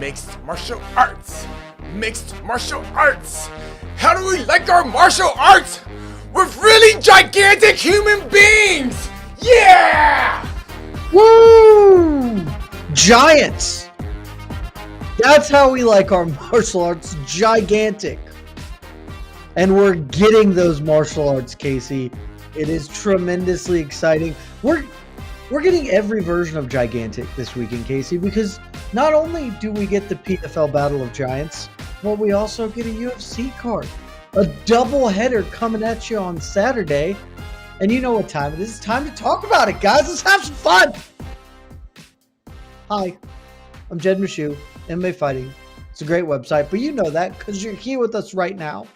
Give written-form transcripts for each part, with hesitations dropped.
Mixed martial arts. Mixed martial arts. How do we like our martial arts? With really gigantic human beings! Yeah! Woo! Giants! That's how we like our martial arts. Gigantic. And we're getting those martial arts, Casey. It is tremendously exciting. We're getting every version of gigantic this weekend, Casey, because not only do we get the PFL Battle of Giants, but we also get a UFC card. A doubleheader coming at you on Saturday. And you know what time it is. It's time to talk about it, guys. Let's have some fun. Hi, I'm Jed Meshew, MMA Fighting. It's a great website, but you know that because you're here with us right now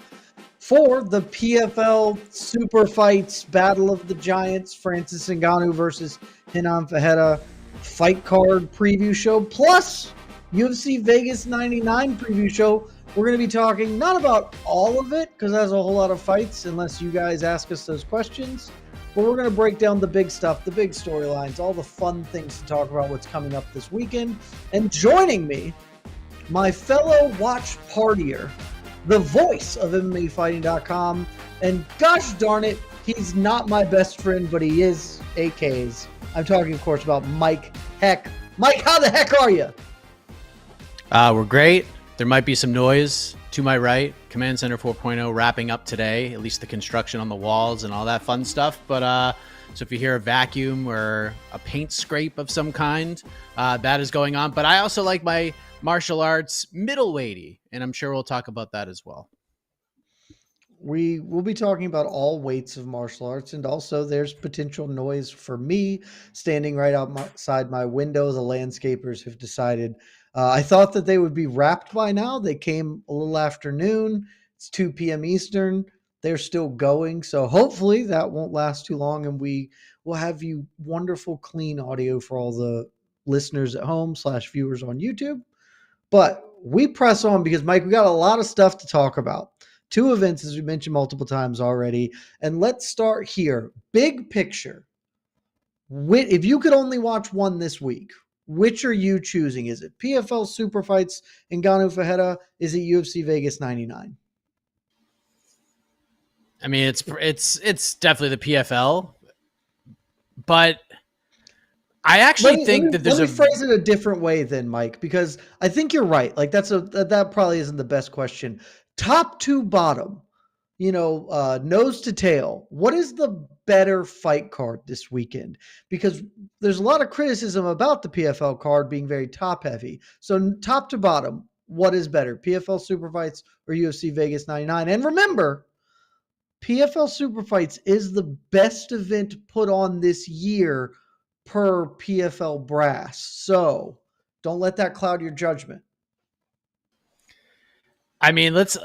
for the PFL Super Fights Battle of the Giants, Francis Ngannou versus Renan Ferreira fight card preview show, plus UFC Vegas 99 preview show. We're going to be talking not about all of it because there's a whole lot of fights unless you guys ask us those questions, but we're going to break down the big stuff, the big storylines, all the fun things to talk about what's coming up this weekend. And joining me, my fellow watch partier, the voice of MMAfighting.com, and gosh darn it, he's not my best friend, but he is AK's. I'm talking, of course, about Mike Heck. Mike, how the heck are you? We're great. There might be some noise to my right. Command Center 4.0 wrapping up today, at least the construction on the walls and all that fun stuff. But so if you hear a vacuum or a paint scrape of some kind, that is going on. But I also like my martial arts middleweight, and I'm sure we'll talk about that as well. We will be talking about all weights of martial arts, and also there's potential noise for me standing right outside my window. The landscapers have decided. I thought that they would be wrapped by now. They came a little after noon. It's 2 p.m. Eastern. They're still going, so hopefully that won't last too long, and we will have you wonderful, clean audio for all the listeners at home / viewers on YouTube. But we press on because, Mike, we got a lot of stuff to talk about. 2 events, as we mentioned multiple times already. And let's start here. Big picture. If you could only watch one this week, which are you choosing? Is it PFL Super Fights Ngannou Ferreira? Is it UFC Vegas 99? I mean, it's definitely the PFL, but I actually think that there's let me phrase it a different way then, Mike, because I think you're right. Like that probably isn't the best question. Top to bottom, nose to tail. What is the better fight card this weekend? Because there's a lot of criticism about the PFL card being very top heavy. So top to bottom, what is better, PFL Super Fights or UFC Vegas 99? And remember, PFL Super Fights is the best event put on this year per PFL brass. So don't let that cloud your judgment. I mean, let's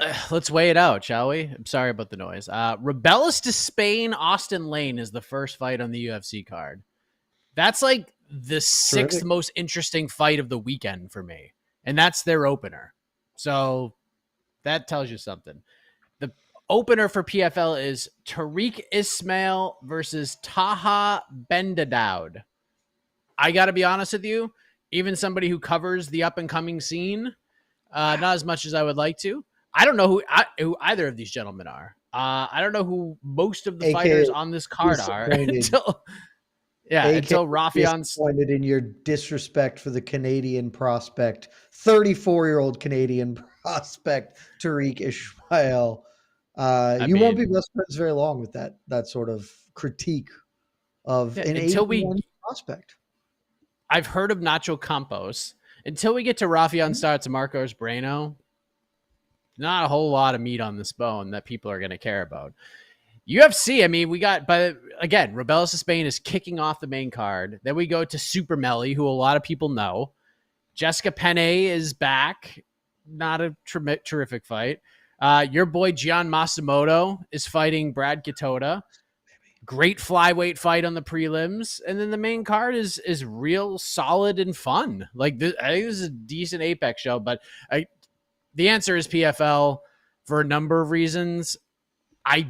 weigh it out, shall we? I'm sorry about the noise. Rebellis to Spain, Austin Lane is the first fight on the UFC card. That's like the 6th most interesting fight of the weekend for me. And that's their opener. So that tells you something. The opener for PFL is Tariq Ismail versus Taha Bendadoud. I got to be honest with you, even somebody who covers the up-and-coming scene, not as much as I would like to. I don't know who either of these gentlemen are. I don't know who most of the fighters on this card are until Rafian's disappointed in your disrespect for the Canadian prospect, 34-year-old Canadian prospect Tariq Ismail. You won't be best friends very long with that sort of critique of an 81 prospect. I've heard of Nacho Campos. Until we get to Rafian starts and Marcos Breno, not a whole lot of meat on this bone that people are going to care about. UFC, I mean, but again, Rebellis to Spain is kicking off the main card. Then we go to Super Melly, who a lot of people know. Jessica Penne is back. Not a terrific fight. Your boy Gian Masamoto is fighting Brad Katoda. Great flyweight fight on the prelims, and then the main card is real solid and fun. Like I think this is a decent Apex show, but the answer is PFL for a number of reasons. I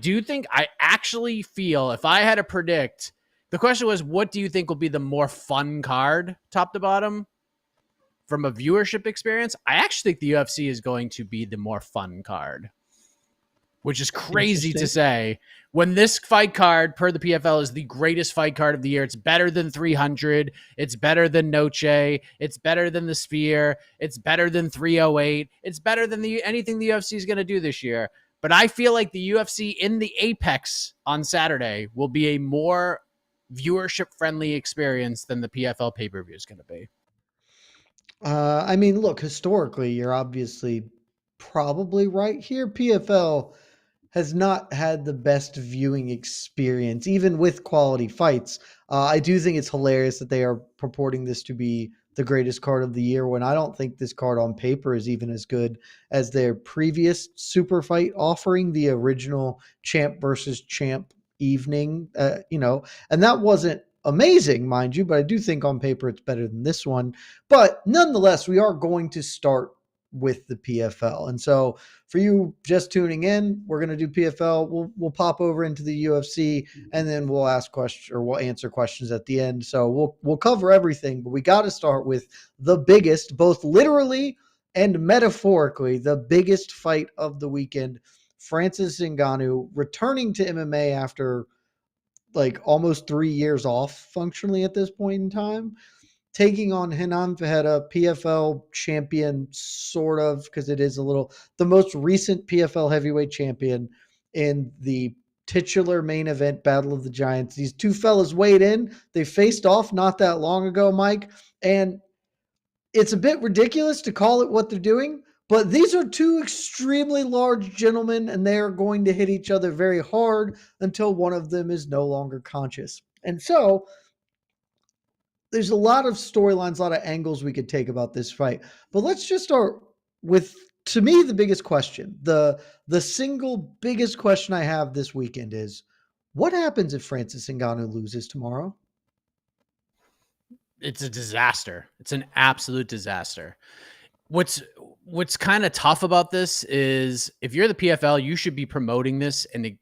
actually feel if I had to predict, the question was, what do you think will be the more fun card, top to bottom? from a viewership experience, I actually think the UFC is going to be the more fun card, which is crazy to say when this fight card per the PFL is the greatest fight card of the year. It's better than 300. It's better than Noche. It's better than the Sphere. It's better than 308. It's better than anything the UFC is going to do this year. But I feel like the UFC in the Apex on Saturday will be a more viewership-friendly experience than the PFL pay-per-view is going to be. I mean, look, historically, you're obviously probably right here. PFL has not had the best viewing experience, even with quality fights. I do think it's hilarious that they are purporting this to be the greatest card of the year when I don't think this card on paper is even as good as their previous super fight offering, the original champ versus champ evening, and that wasn't amazing, mind you, but I do think on paper it's better than this one. But nonetheless, we are going to start with the PFL. And so for you just tuning in, we're going to do PFL. We'll pop over into the UFC and then we'll ask questions or we'll answer questions at the end. So we'll cover everything, but we got to start with the biggest, both literally and metaphorically, the biggest fight of the weekend. Francis Ngannou returning to MMA after like almost 3 years off functionally at this point in time, taking on Renan Ferreira, PFL champion, sort of, because it is the most recent PFL heavyweight champion in the titular main event Battle of the Giants. These two fellas weighed in. They faced off not that long ago, Mike, and it's a bit ridiculous to call it what they're doing, but these are two extremely large gentlemen, and they are going to hit each other very hard until one of them is no longer conscious. And so there's a lot of storylines, a lot of angles we could take about this fight. But let's just start with, to me, the biggest question. The single biggest question I have this weekend is, what happens if Francis Ngannou loses tomorrow? It's a disaster. It's an absolute disaster. What's kind of tough about this is if you're the PFL, you should be promoting this, and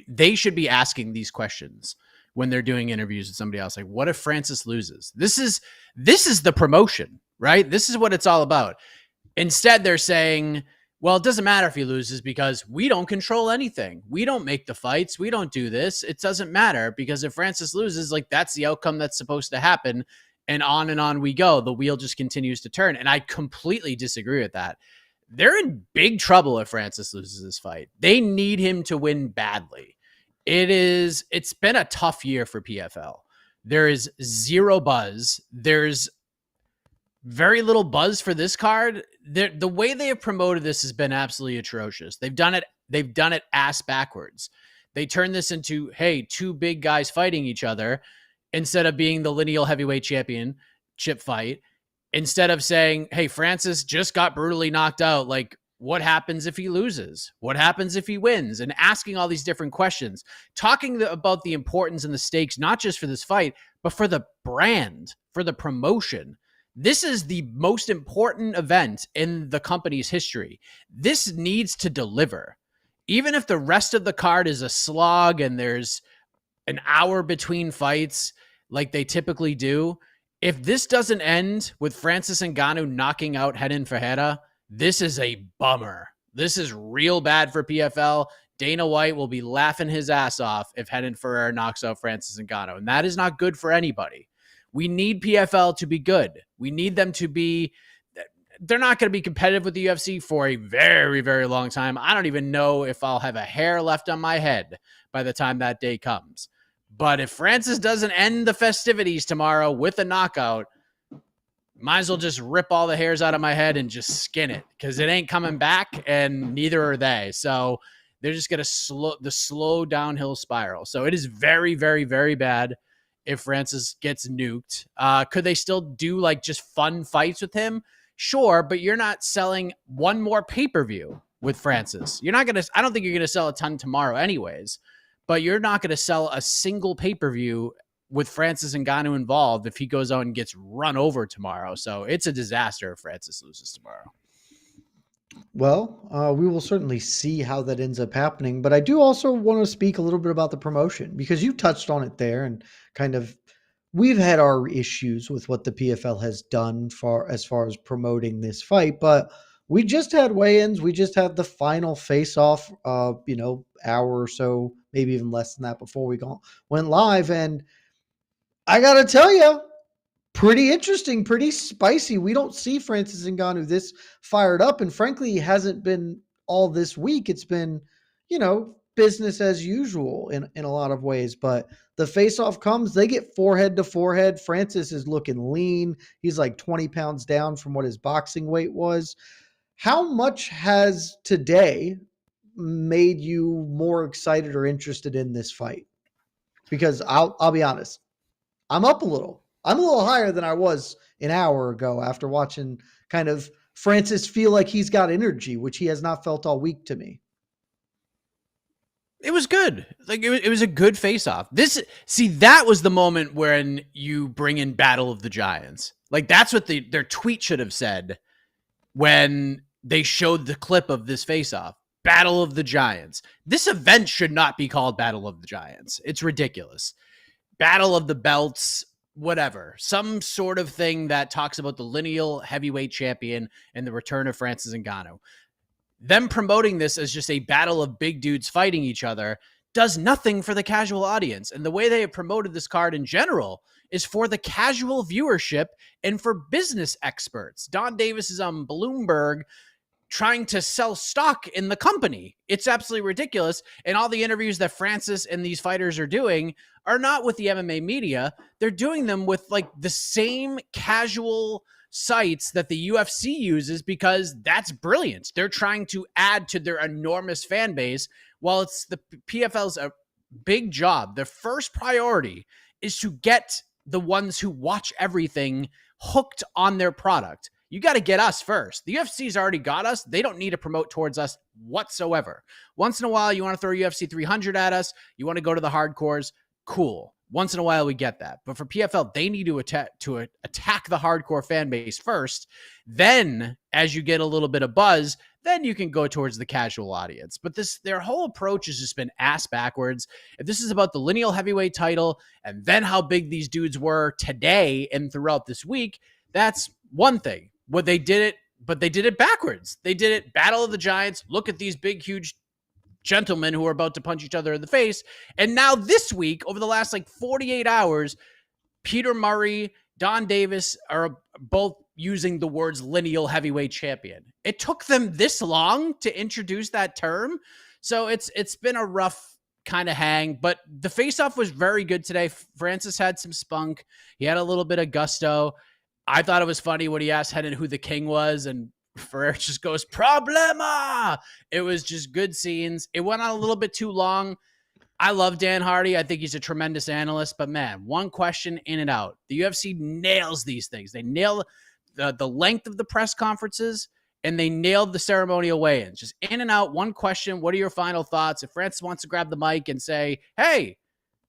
they should be asking these questions when they're doing interviews with somebody else. Like, what if Francis loses? This is the promotion, right? This is what it's all about. Instead, they're saying, well, it doesn't matter if he loses because we don't control anything. We don't make the fights. We don't do this. It doesn't matter because if Francis loses, like, that's the outcome that's supposed to happen. And on we go. The wheel just continues to turn. And I completely disagree with that. They're in big trouble if Francis loses this fight. They need him to win badly. It's been a tough year for PFL. There is zero buzz. There's very little buzz for this card. The way they have promoted this has been absolutely atrocious. They've done it ass backwards. They turned this into, hey, two big guys fighting each other instead of being the lineal heavyweight championship fight. Instead of saying, hey, Francis just got brutally knocked out. Like, what happens if he loses? What happens if he wins? And asking all these different questions, talking about the importance and the stakes, not just for this fight, but for the brand, for the promotion. This is the most important event in the company's history. This needs to deliver. Even if the rest of the card is a slog and there's an hour between fights like they typically do, if this doesn't end with Francis Ngannou knocking out Renan Ferreira, this is a bummer. This is real bad for PFL. Dana White will be laughing his ass off if Renan Ferreira knocks out Francis Ngannou, and that is not good for anybody. We need PFL to be good. We need them to be... They're not going to be competitive with the UFC for a very, very long time. I don't even know if I'll have a hair left on my head by the time that day comes. But if Francis doesn't end the festivities tomorrow with a knockout, might as well just rip all the hairs out of my head and just skin it, because it ain't coming back, and neither are they. So they're just going to slow downhill spiral. So it is very, very, very bad if Francis gets nuked. Could they still do like just fun fights with him? Sure, but you're not selling one more pay-per-view with Francis. I don't think you're going to sell a ton tomorrow anyways, but you're not going to sell a single pay-per-view with Francis Ngannou involved if he goes out and gets run over tomorrow. So it's a disaster if Francis loses tomorrow. Well, we will certainly see how that ends up happening, but I do also want to speak a little bit about the promotion, because you touched on it there and kind of we've had our issues with what the PFL has done as far as promoting this fight, but we just had weigh-ins. We just had the final face-off, hour or so, maybe even less than that before we went live. And I got to tell you, pretty interesting, pretty spicy. We don't see Francis Ngannou this fired up. And frankly, he hasn't been all this week. It's been, business as usual in a lot of ways. But the face-off comes, they get forehead to forehead. Francis is looking lean. He's like 20 pounds down from what his boxing weight was. How much has today made you more excited or interested in this fight? Because I'll be honest, I'm up a little. I'm a little higher than I was an hour ago after watching kind of Francis feel like he's got energy, which he has not felt all week to me. It was good. Like it was a good face-off. That was the moment when you bring in Battle of the Giants. Like that's what their tweet should have said when they showed the clip of this face-off. Battle of the Giants. This event should not be called Battle of the Giants. It's ridiculous. Battle of the Belts, whatever. Some sort of thing that talks about the lineal heavyweight champion and the return of Francis Ngannou. Them promoting this as just a battle of big dudes fighting each other does nothing for the casual audience. And the way they have promoted this card in general is for the casual viewership and for business experts. Don Davis is on Bloomberg trying to sell stock in the company. It's absolutely ridiculous. And all the interviews that Francis and these fighters are doing are not with the MMA media. They're doing them with like the same casual sites that the UFC uses because that's brilliant. They're trying to add to their enormous fan base while it's the PFL's a big job. Their first priority is to get the ones who watch everything hooked on their product. You got to get us first. The UFC's already got us. They don't need to promote towards us whatsoever. Once in a while, you want to throw UFC 300 at us. You want to go to the hardcores. Cool. Once in a while, we get that. But for PFL, they need to attack the hardcore fan base first. Then, as you get a little bit of buzz, then you can go towards the casual audience. But their whole approach has just been ass backwards. If this is about the lineal heavyweight title and then how big these dudes were today and throughout this week, that's one thing. But they did it backwards. They did it Battle of the Giants. Look at these big, huge gentlemen who are about to punch each other in the face. And now this week, over the last 48 hours, Peter Murray, Don Davis are both using the words lineal heavyweight champion. It took them this long to introduce that term. So it's been a rough kind of hang, but the face-off was very good today. Francis had some spunk. He had a little bit of gusto. I thought it was funny when he asked Renan who the king was, and Ferreira just goes, "Problema!" It was just good scenes. It went on a little bit too long. I love Dan Hardy. I think he's a tremendous analyst, but man, one question in and out. The UFC nails these things. They nail the length of the press conferences, and they nailed the ceremonial weigh-ins. Just in and out, one question. What are your final thoughts? If Francis wants to grab the mic and say, "Hey,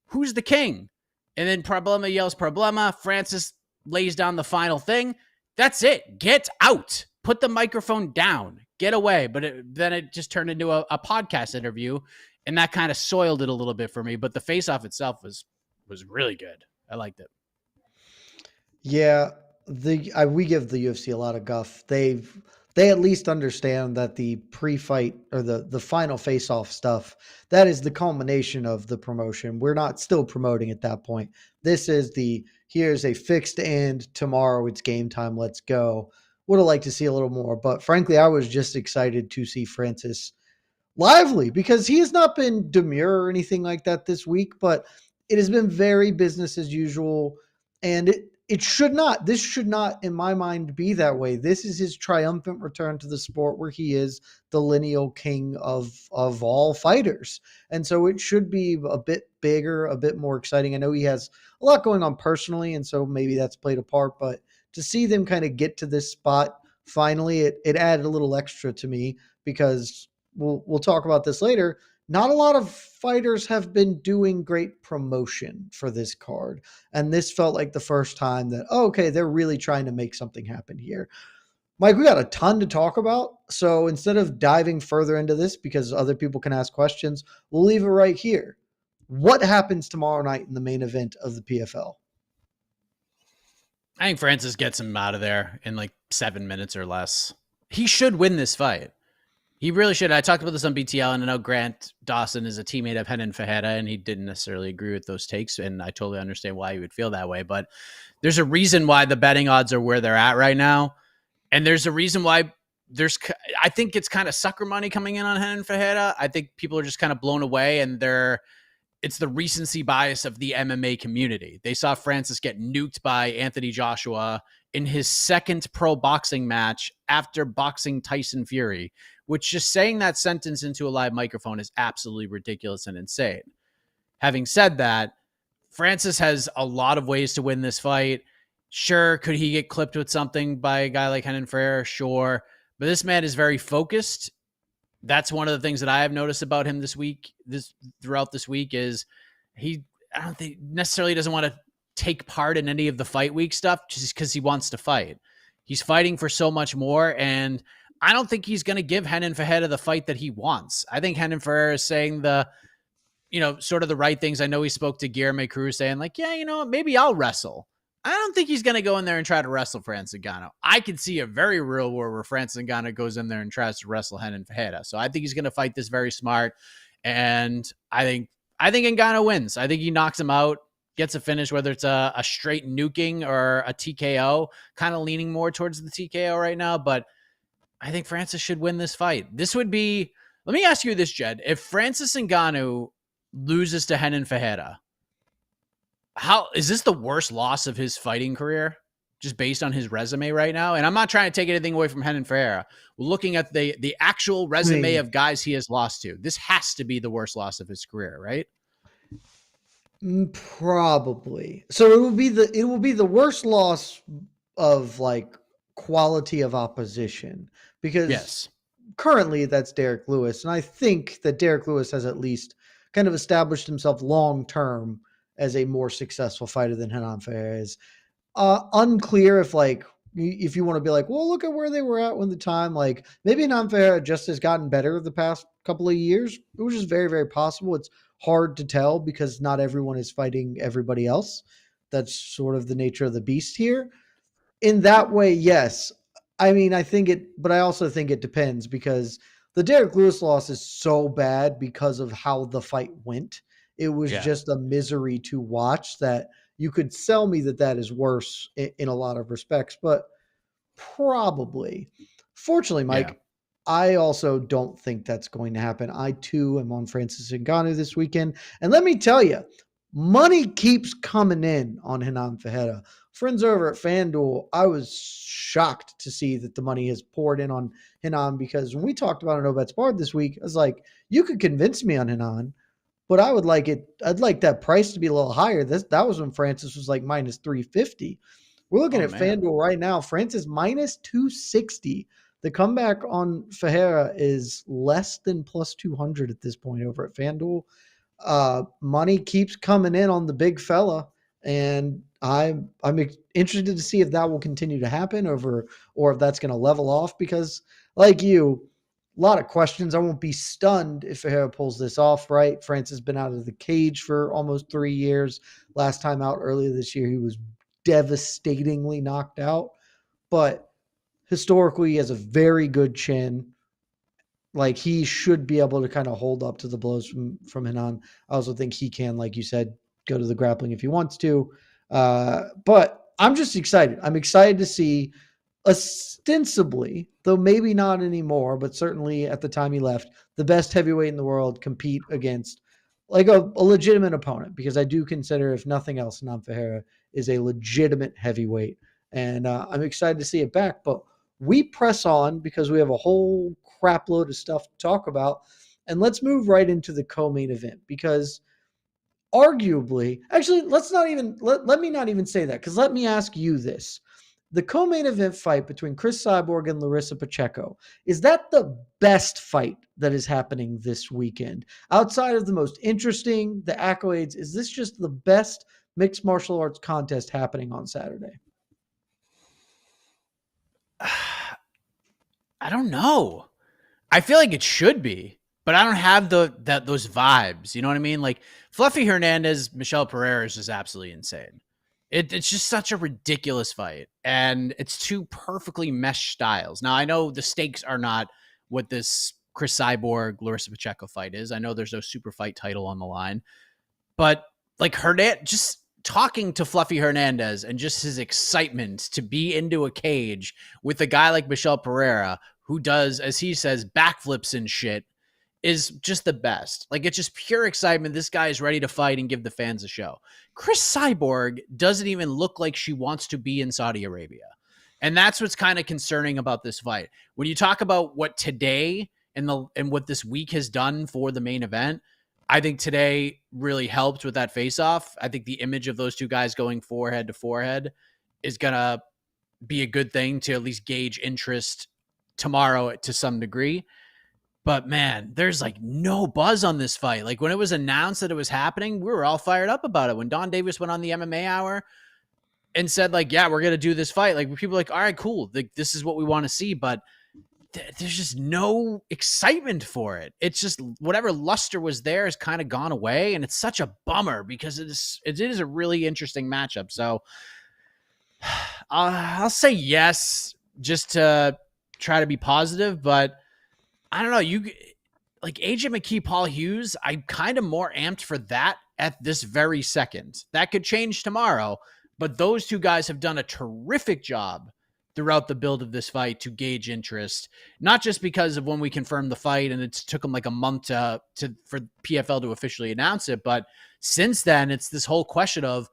who's the king?" And then Problema yells, "Problema." Francis lays down the final thing. That's it. Get out. Put the microphone down. Get away. But then it just turned into a podcast interview, and that kind of soiled it a little bit for me. But the face-off itself was really good. I liked it. Yeah, we give the UFC a lot of guff. They at least understand that the pre-fight or the final face-off stuff, that is the culmination of the promotion. We're not still promoting at that point. This is here's a fixed end. Tomorrow it's game time. Let's go. Would have liked to see a little more, but frankly, I was just excited to see Francis lively because he has not been demure or anything like that this week, but it has been very business as usual. And this should not, in my mind, be that way. This is his triumphant return to the sport where he is the lineal king of all fighters. And so it should be a bit bigger, a bit more exciting. I know he has a lot going on personally, and so maybe that's played a part, but to see them kind of get to this spot finally, it added a little extra to me because we'll talk about this later. Not a lot of fighters have been doing great promotion for this card. And this felt like the first time that, okay, they're really trying to make something happen here. Mike, we got a ton to talk about. So instead of diving further into this because other people can ask questions, we'll leave it right here. What happens tomorrow night in the main event of the PFL? I think Francis gets him out of there in like 7 minutes or less. He should win this fight. He really should. I talked about this on BTL, and I know Grant Dawson is a teammate of Renan Ferreira, and he didn't necessarily agree with those takes, and I totally understand why he would feel that way. But there's a reason why the betting odds are where they're at right now, and there's a reason why I think it's kind of sucker money coming in on Renan Ferreira. I think people are just kind of blown away, and it's the recency bias of the MMA community. They saw Francis get nuked by Anthony Joshua in his second pro boxing match after boxing Tyson Fury, which just saying that sentence into a live microphone is absolutely ridiculous and insane. Having said that, Francis has a lot of ways to win this fight. Sure, could he get clipped with something by a guy like Renan Ferreira? Sure. But this man is very focused. That's one of the things that I have noticed about him throughout this week is I don't think necessarily doesn't want to take part in any of the fight week stuff just because he wants to fight. He's fighting for so much more, and I don't think he's going to give Renan Ferreira the fight that he wants. I think Renan Ferreira is saying sort of the right things. I know he spoke to Guilherme Cruz saying like, yeah, maybe I'll wrestle. I don't think he's going to go in there and try to wrestle Francis Ngannou. I could see a very real war where Francis Ngannou goes in there and tries to wrestle Renan Ferreira. So I think he's going to fight this very smart. And I think Ngannou wins. I think he knocks him out, gets a finish, whether it's a straight nuking or a TKO, kind of leaning more towards the TKO right now. But I think Francis should win this fight. Let me ask you this, Jed. If Francis Ngannou loses to Renan Ferreira, how is this the worst loss of his fighting career, just based on his resume right now? And I'm not trying to take anything away from Renan Ferreira. We're looking at the actual resume of guys he has lost to. This has to be the worst loss of his career, right? Probably. So it will be the worst loss of like quality of opposition, because currently that's Derek Lewis, and I think that Derek Lewis has at least kind of established himself long term as a more successful fighter than Renan Ferreira is. Unclear if you want to be like, well, look at where they were at when the time, like maybe Renan Ferreira just has gotten better the past couple of years. It was just very, very possible. It's hard to tell because not everyone is fighting everybody else. That's sort of the nature of the beast here. In that way, yes. I mean, but I also think it depends, because the Derek Lewis loss is so bad because of how the fight went. It was just a misery to watch that you could sell me that is worse in a lot of respects, but probably. Fortunately, Mike, I also don't think that's going to happen. I too am on Francis Ngannou this weekend. And let me tell you, money keeps coming in on Renan Ferreira. Friends over at FanDuel, I was shocked to see that the money has poured in on Renan, because when we talked about an Obets Bard this week, I was like, you could convince me on Renan, but I'd like that price to be a little higher. That was when Francis was like minus 350. We're looking at FanDuel right now. Francis minus 260. The comeback on Ferreira is less than plus 200 at this point over at FanDuel. Money keeps coming in on the big fella, and I'm interested to see if that will continue to happen or if that's going to level off, because like you, a lot of questions. I won't be stunned if Ferreira pulls this off, right? Francis has been out of the cage for almost 3 years. Last time out earlier this year, he was devastatingly knocked out. But historically, he has a very good chin. Like, he should be able to kind of hold up to the blows from Renan. I also think he can, like you said, go to the grappling if he wants to. But I'm just excited. I'm excited to see, ostensibly, though maybe not anymore, but certainly at the time he left, the best heavyweight in the world compete against like a legitimate opponent, because I do consider, if nothing else, Renan Ferreira is a legitimate heavyweight. And I'm excited to see it back. But we press on because we have a whole crap load of stuff to talk about. And let's move right into the co-main event, because arguably, actually, let me not even say that, because let me ask you this. The co-main event fight between Cris Cyborg and Larissa Pacheco, is that the best fight that is happening this weekend? Outside of the most interesting, the accolades, is this just the best mixed martial arts contest happening on Saturday? I don't know. I feel like it should be, but I don't have those vibes. You know what I mean? Like, Fluffy Hernandez, Michel Pereira is just absolutely insane. It's just such a ridiculous fight, and it's two perfectly meshed styles. Now, I know the stakes are not what this Cris Cyborg, Larissa Pacheco fight is. I know there's no super fight title on the line, but like Hernandez, just talking to Fluffy Hernandez and just his excitement to be into a cage with a guy like Michel Pereira, who does, as he says, backflips and shit, is just the best. Like, it's just pure excitement. This guy is ready to fight and give the fans a show. Cris Cyborg doesn't even look like she wants to be in Saudi Arabia. And that's what's kind of concerning about this fight. When you talk about what today and what this week has done for the main event, I think today really helped with that face-off. I think the image of those two guys going forehead to forehead is going to be a good thing to at least gauge interest tomorrow to some degree. But man, there's like no buzz on this fight. Like when it was announced that it was happening, we were all fired up about it. When Don Davis went on the MMA Hour and said like, yeah, we're going to do this fight. Like people were like, all right, cool. Like, this is what we want to see. But there's just no excitement for it. It's just whatever luster was there has kind of gone away. And it's such a bummer because it is a really interesting matchup. So I'll say yes, just to try to be positive, but I don't know. You like AJ McKee, Paul Hughes. I'm kind of more amped for that at this very second. That could change tomorrow, but those two guys have done a terrific job throughout the build of this fight to gauge interest, not just because of when we confirmed the fight and it took them like a month for PFL to officially announce it, but since then it's this whole question of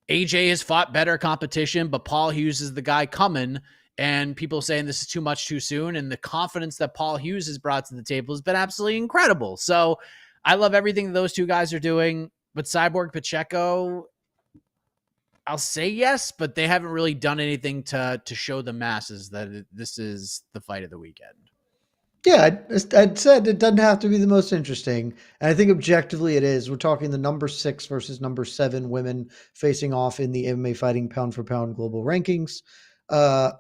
AJ has fought better competition, but Paul Hughes is the guy coming. And people saying this is too much too soon. And the confidence that Paul Hughes has brought to the table has been absolutely incredible. So I love everything those two guys are doing. But Cyborg Pacheco, I'll say yes, but they haven't really done anything to show the masses that this is the fight of the weekend. Yeah, I'd said it doesn't have to be the most interesting. And I think objectively it is. We're talking the number 6 versus number 7 women facing off in the MMA Fighting pound for pound global rankings.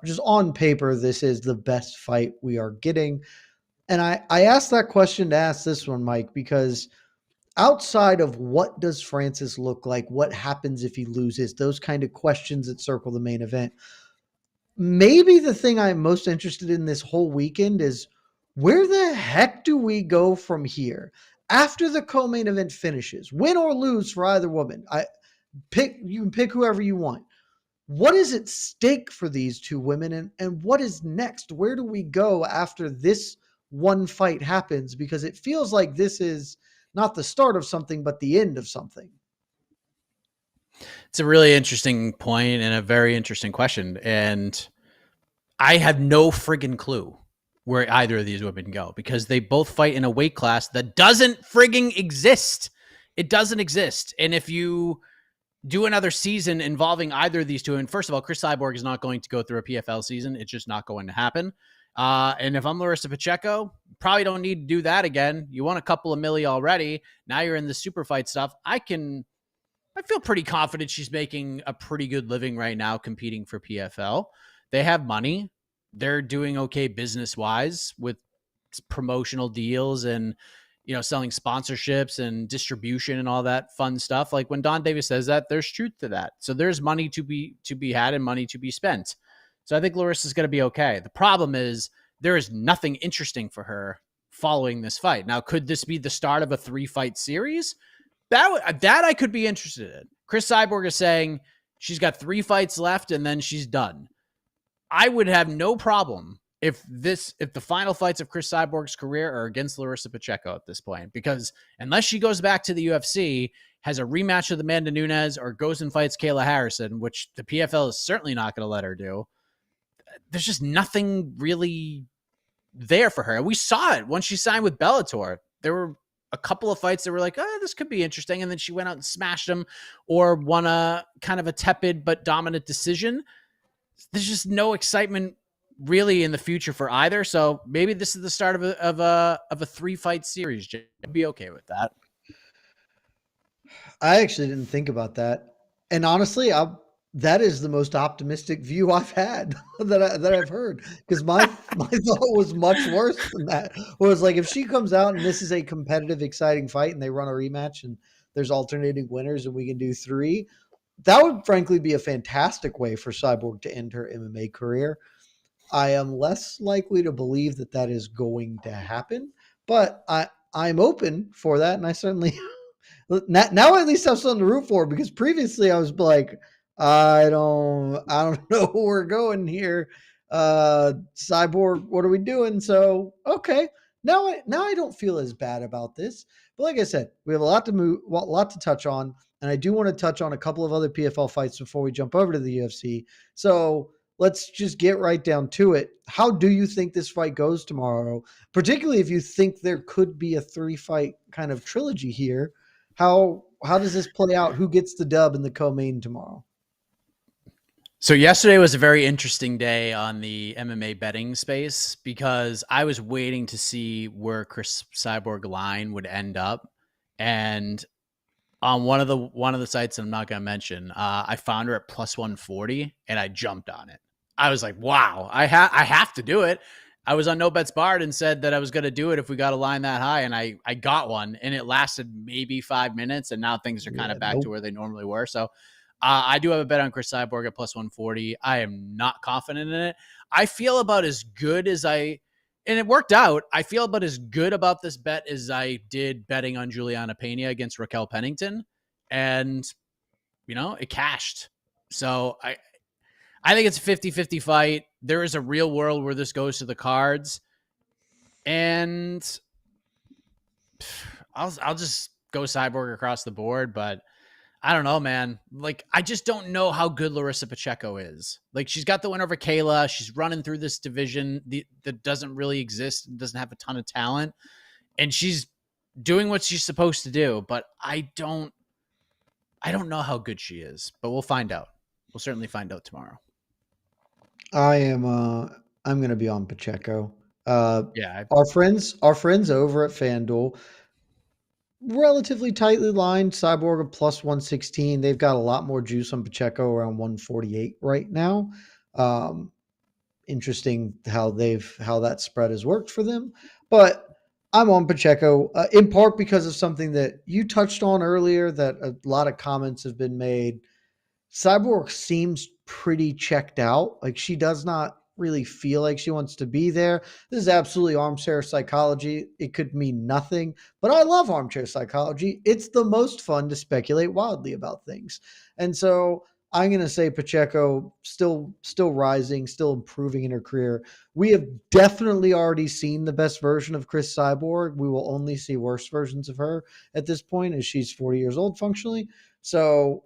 Just on paper, this is the best fight we are getting. And I asked that question to ask this one, Mike, because outside of what does Francis look like, what happens if he loses, those kind of questions that circle the main event, maybe the thing I'm most interested in this whole weekend is where the heck do we go from here? After the co-main event finishes, win or lose for either woman, you can pick whoever you want. What is at stake for these two women and what is next? Where do we go after this one fight happens? Because it feels like this is not the start of something, but the end of something. It's a really interesting point and a very interesting question. And I have no friggin' clue where either of these women go because they both fight in a weight class that doesn't frigging exist. It doesn't exist. And if you do another season involving either of these two. And first of all, Cris Cyborg is not going to go through a PFL season. It's just not going to happen. And if I'm Larissa Pacheco, probably don't need to do that again. You won a couple of milli already. Now you're in the super fight stuff. I feel pretty confident she's making a pretty good living right now competing for PFL. They have money. They're doing okay business-wise with promotional deals and selling sponsorships and distribution and all that fun stuff. Like when Don Davis says that, there's truth to that. So there's money to be had and money to be spent. So I think Larissa's going to be okay. The problem is there is nothing interesting for her following this fight. Now, could this be the start of a 3-fight series? That I could be interested in. Cris Cyborg is saying she's got 3 fights left and then she's done. I would have no problem if the final fights of Cris Cyborg's career are against Larissa Pacheco at this point, because unless she goes back to the UFC, has a rematch with Amanda Nunes, or goes and fights Kayla Harrison, which the PFL is certainly not going to let her do, there's just nothing really there for her. We saw it when she signed with Bellator. There were a couple of fights that were like, oh, this could be interesting. And then she went out and smashed them or won a kind of a tepid but dominant decision. There's just no excitement really in the future for either. So maybe this is the start of a 3-fight series. I'd be okay with that. I actually didn't think about that. And honestly, that is the most optimistic view I've had that I've heard. Because my thought was much worse than that. Where it's like, if she comes out and this is a competitive, exciting fight and they run a rematch and there's alternating winners and we can do 3, that would frankly be a fantastic way for Cyborg to end her MMA career. I am less likely to believe that that is going to happen, but I'm open for that, and I certainly now at least have something to root for, because previously I was like, I don't know where we're going here. Cyborg, what are we doing? So okay, now I don't feel as bad about this. But like I said, we have a lot to touch on, and I do want to touch on a couple of other PFL fights before we jump over to the UFC. So let's just get right down to it. How do you think this fight goes tomorrow? Particularly if you think there could be a 3-fight kind of trilogy here. How does this play out? Who gets the dub in the co-main tomorrow? So yesterday was a very interesting day on the MMA betting space because I was waiting to see where Cris Cyborg line would end up, and on one of the sites I'm not going to mention, I found her at plus 140, and I jumped on it. I was like, wow, I have to do it. I was on No Bets Barred and said that I was going to do it if we got a line that high, and I got one, and it lasted maybe 5 minutes, and now things are kind of back to where they normally were. So I do have a bet on Cris Cyborg at plus 140. I am not confident in it. I feel about as good as and it worked out. I feel about as good about this bet as I did betting on Juliana Pena against Raquel Pennington. And, it cashed. So I think it's a 50-50 fight. There is a real world where this goes to the cards. And I'll just go Cyborg across the board, but I don't know, man. Like, I just don't know how good Larissa Pacheco is. Like, she's got the win over Kayla. She's running through this division that doesn't really exist and doesn't have a ton of talent. And she's doing what she's supposed to do. But I don't know how good she is. But we'll find out. We'll certainly find out tomorrow. I'm going to be on Pacheco. Yeah. Our friends over at FanDuel, relatively tightly lined. Cyborg at plus 116. They've got a lot more juice on Pacheco, around 148 right now. Interesting how that spread has worked for them. But I'm on Pacheco in part because of something that you touched on earlier, that a lot of comments have been made. Cyborg seems pretty checked out. Like, she does not really feel like she wants to be there. This is absolutely armchair psychology. It could mean nothing, but I love armchair psychology. It's the most fun to speculate wildly about things. And so I'm going to say Pacheco still rising, still improving in her career. We have definitely already seen the best version of Cris Cyborg. We will only see worse versions of her at this point, as she's 40 years old functionally. So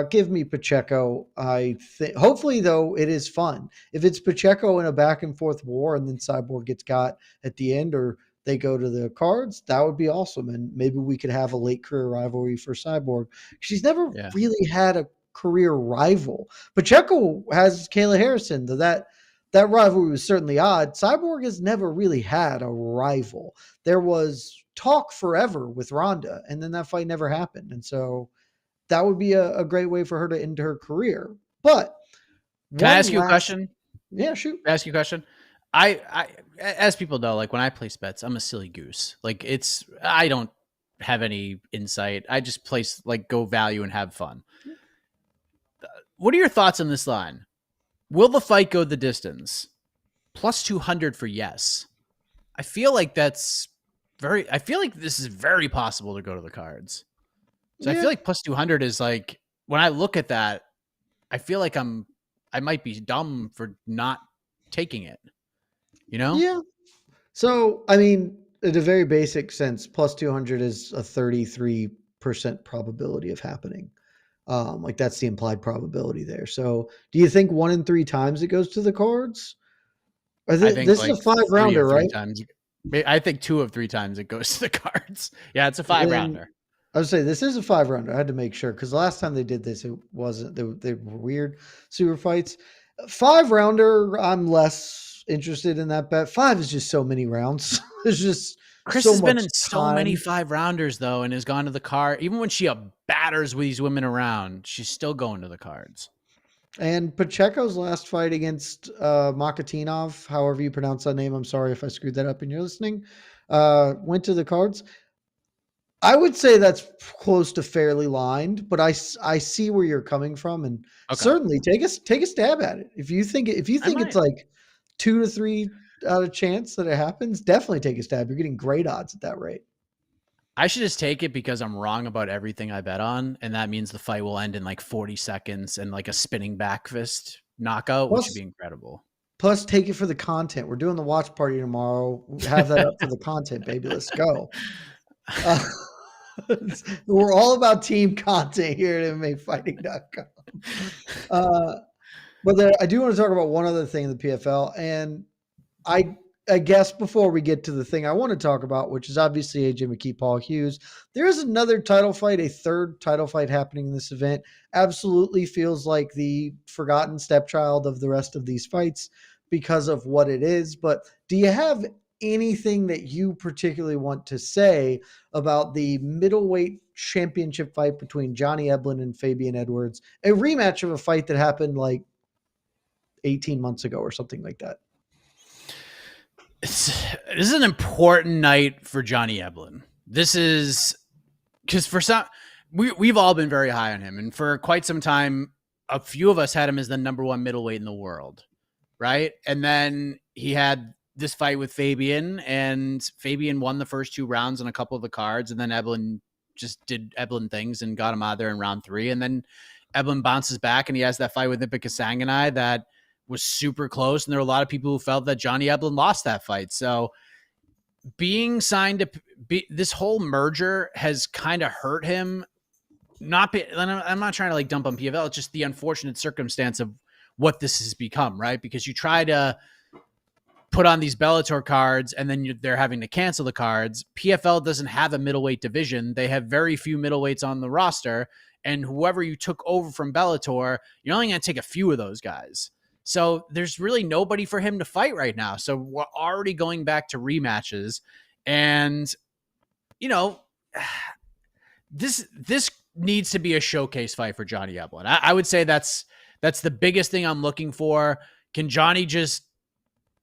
give me Pacheco. I think, hopefully, though, it is fun. If it's Pacheco in a back and forth war and then Cyborg gets got at the end, or they go to the cards, that would be awesome. And maybe we could have a late career rivalry for Cyborg. She's never really had a career rival. Pacheco has Kayla Harrison, though that rivalry was certainly odd. Cyborg has never really had a rival. There was talk forever with Ronda, and then that fight never happened. And so that would be a great way for her to end her career. But can I ask you a question? Yeah, shoot. Ask you a question. I, as people know, like, when I place bets, I'm a silly goose. Like, I don't have any insight. I just place, like, go value and have fun. What are your thoughts on this line? Will the fight go the distance? Plus 200 for yes. I feel like this is very possible to go to the cards. So I feel like plus 200 is like, when I look at that, I feel like I might be dumb for not taking it, Yeah. So, I mean, in a very basic sense, plus 200 is a 33% probability of happening. Like, that's the implied probability there. So do you think 1 in 3 times it goes to the cards? I think this is a 5-rounder, right? I think 2 of 3 times it goes to the cards. Yeah, it's a 5-rounder. I would say this is a 5-rounder. I had to make sure, because the last time they did this, it wasn't. They were weird super fights. 5-rounder, I'm less interested in that bet. 5 is just so many rounds. There's just Cris has been in so many 5-rounders though, and has gone to the card. Even when she batters these women around, she's still going to the cards. And Pacheco's last fight against Makatinov, however you pronounce that name, I'm sorry if I screwed that up and you're listening, went to the cards. I would say that's close to fairly lined, but I see where you're coming from, and Okay. certainly take a stab at it. If you I think it's might. like 2 to 3 out of chance that it happens, definitely take a stab. You're getting great odds at that rate. I should just take it because I'm wrong about everything I bet on, and that means the fight will end in like 40 seconds and like a spinning back fist knockout, which would Plus be incredible. plus take it for the content. We're doing the watch party tomorrow. Have that up for the content, baby. Let's go. Uh, we're all about team content here at MMAfighting.com. But I do want to talk about one other thing in the PFL, and I guess before we get to the thing I want to talk about, which is obviously AJ McKee, Paul Hughes, there is another title fight, a third title fight happening in this event. Absolutely feels like the forgotten stepchild of the rest of these fights because of what it is. But do you have anything that you particularly want to say about the middleweight championship fight between Johnny Eblen and Fabian Edwards, a rematch of a fight that happened like 18 months ago or something like that? This is an important night for Johnny Eblen. This is because for some, we've all been very high on him. And for quite some time, a few of us had him as the number one middleweight in the world. Right. And then he had this fight with Fabian, and Fabian won the first 2 rounds on a couple of the cards. And then Eblen just did Eblen things and got him out of there in round 3. And then Eblen bounces back and he has that fight with Ipika Sanganai that was super close. And there were a lot of people who felt that Johnny Eblen lost that fight. So being signed to this whole merger has kind of hurt him. I'm not trying to like dump on PFL. It's just the unfortunate circumstance of what this has become, right? Because you try to put on these Bellator cards and then they're having to cancel the cards. PFL doesn't have a middleweight division. They have very few middleweights on the roster, and whoever you took over from Bellator, you're only going to take a few of those guys. So there's really nobody for him to fight right now. So we're already going back to rematches, and you know, this needs to be a showcase fight for Johnny Eblen. I would say that's the biggest thing I'm looking for. Can Johnny just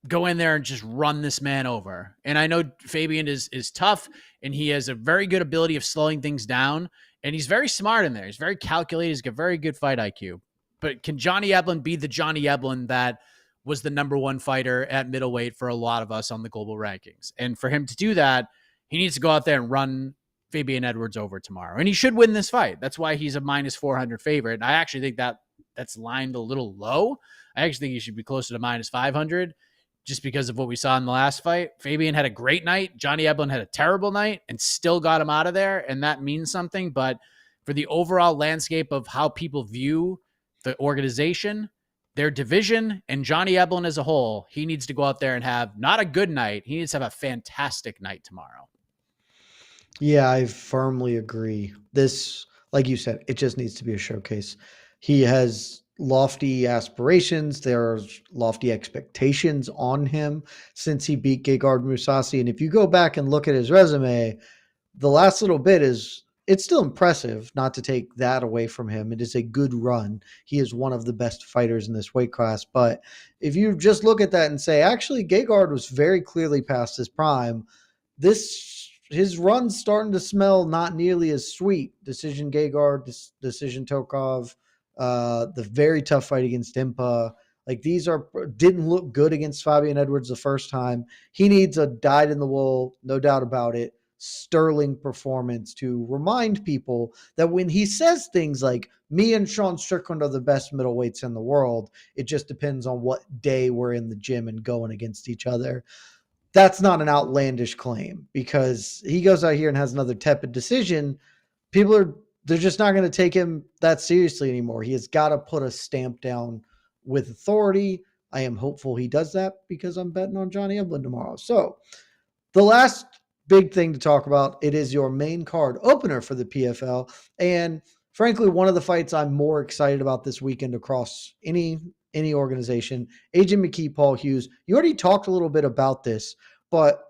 go in there and just run this man over? And I know Fabian is tough, and he has a very good ability of slowing things down, and he's very smart in there. He's very calculated. He's got very good fight IQ. But can Johnny Eblen be the Johnny Eblen that was the number one fighter at middleweight for a lot of us on the global rankings? And for him to do that, he needs to go out there and run Fabian Edwards over tomorrow. And he should win this fight. That's why he's a minus 400 favorite. And I actually think that's lined a little low. I actually think he should be closer to minus 500 just because of what we saw in the last fight. Fabian had a great night. Johnny Eblen had a terrible night and still got him out of there. And that means something. But for the overall landscape of how people view the organization, their division, and Johnny Eblen as a whole, he needs to go out there and have not a good night. He needs to have a fantastic night tomorrow. Yeah, I firmly agree. This, like you said, it just needs to be a showcase. He has lofty aspirations. There's lofty expectations on him since he beat Gegard Mousasi. And if you go back and look at his resume, the last little bit it's still impressive, not to take that away from him. It is a good run. He is one of the best fighters in this weight class. But if you just look at that and say, actually, Gegard was very clearly past his prime, his run's starting to smell not nearly as sweet. Decision Gegard, decision Tokov, the very tough fight against Impa. Like didn't look good against Fabian Edwards the first time. He needs a dyed in the wool, no doubt about it, sterling performance to remind people that when he says things like me and Sean Strickland are the best middleweights in the world, it just depends on what day we're in the gym and going against each other. That's not an outlandish claim, because he goes out here and has another tepid decision. They're just not going to take him that seriously anymore. He has got to put a stamp down with authority. I am hopeful he does that because I'm betting on Johnny Eblen tomorrow. So the last big thing to talk about, it is your main card opener for the PFL. And frankly, one of the fights I'm more excited about this weekend across any organization, AJ McKee, Paul Hughes. You already talked a little bit about this, but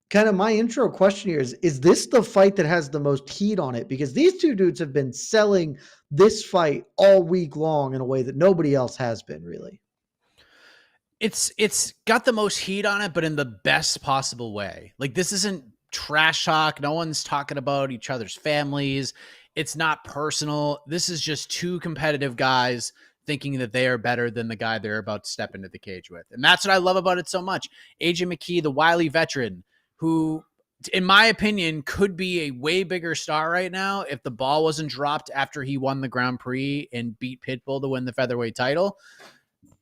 kind of my intro question here is this the fight that has the most heat on it? Because these two dudes have been selling this fight all week long in a way that nobody else has been, really. It's got the most heat on it, but in the best possible way. Like, this isn't trash talk. No one's talking about each other's families. It's not personal. This is just two competitive guys thinking that they are better than the guy they're about to step into the cage with. And that's what I love about it so much. AJ McKee, the wily veteran, who, in my opinion, could be a way bigger star right now if the ball wasn't dropped after he won the Grand Prix and beat Pitbull to win the featherweight title.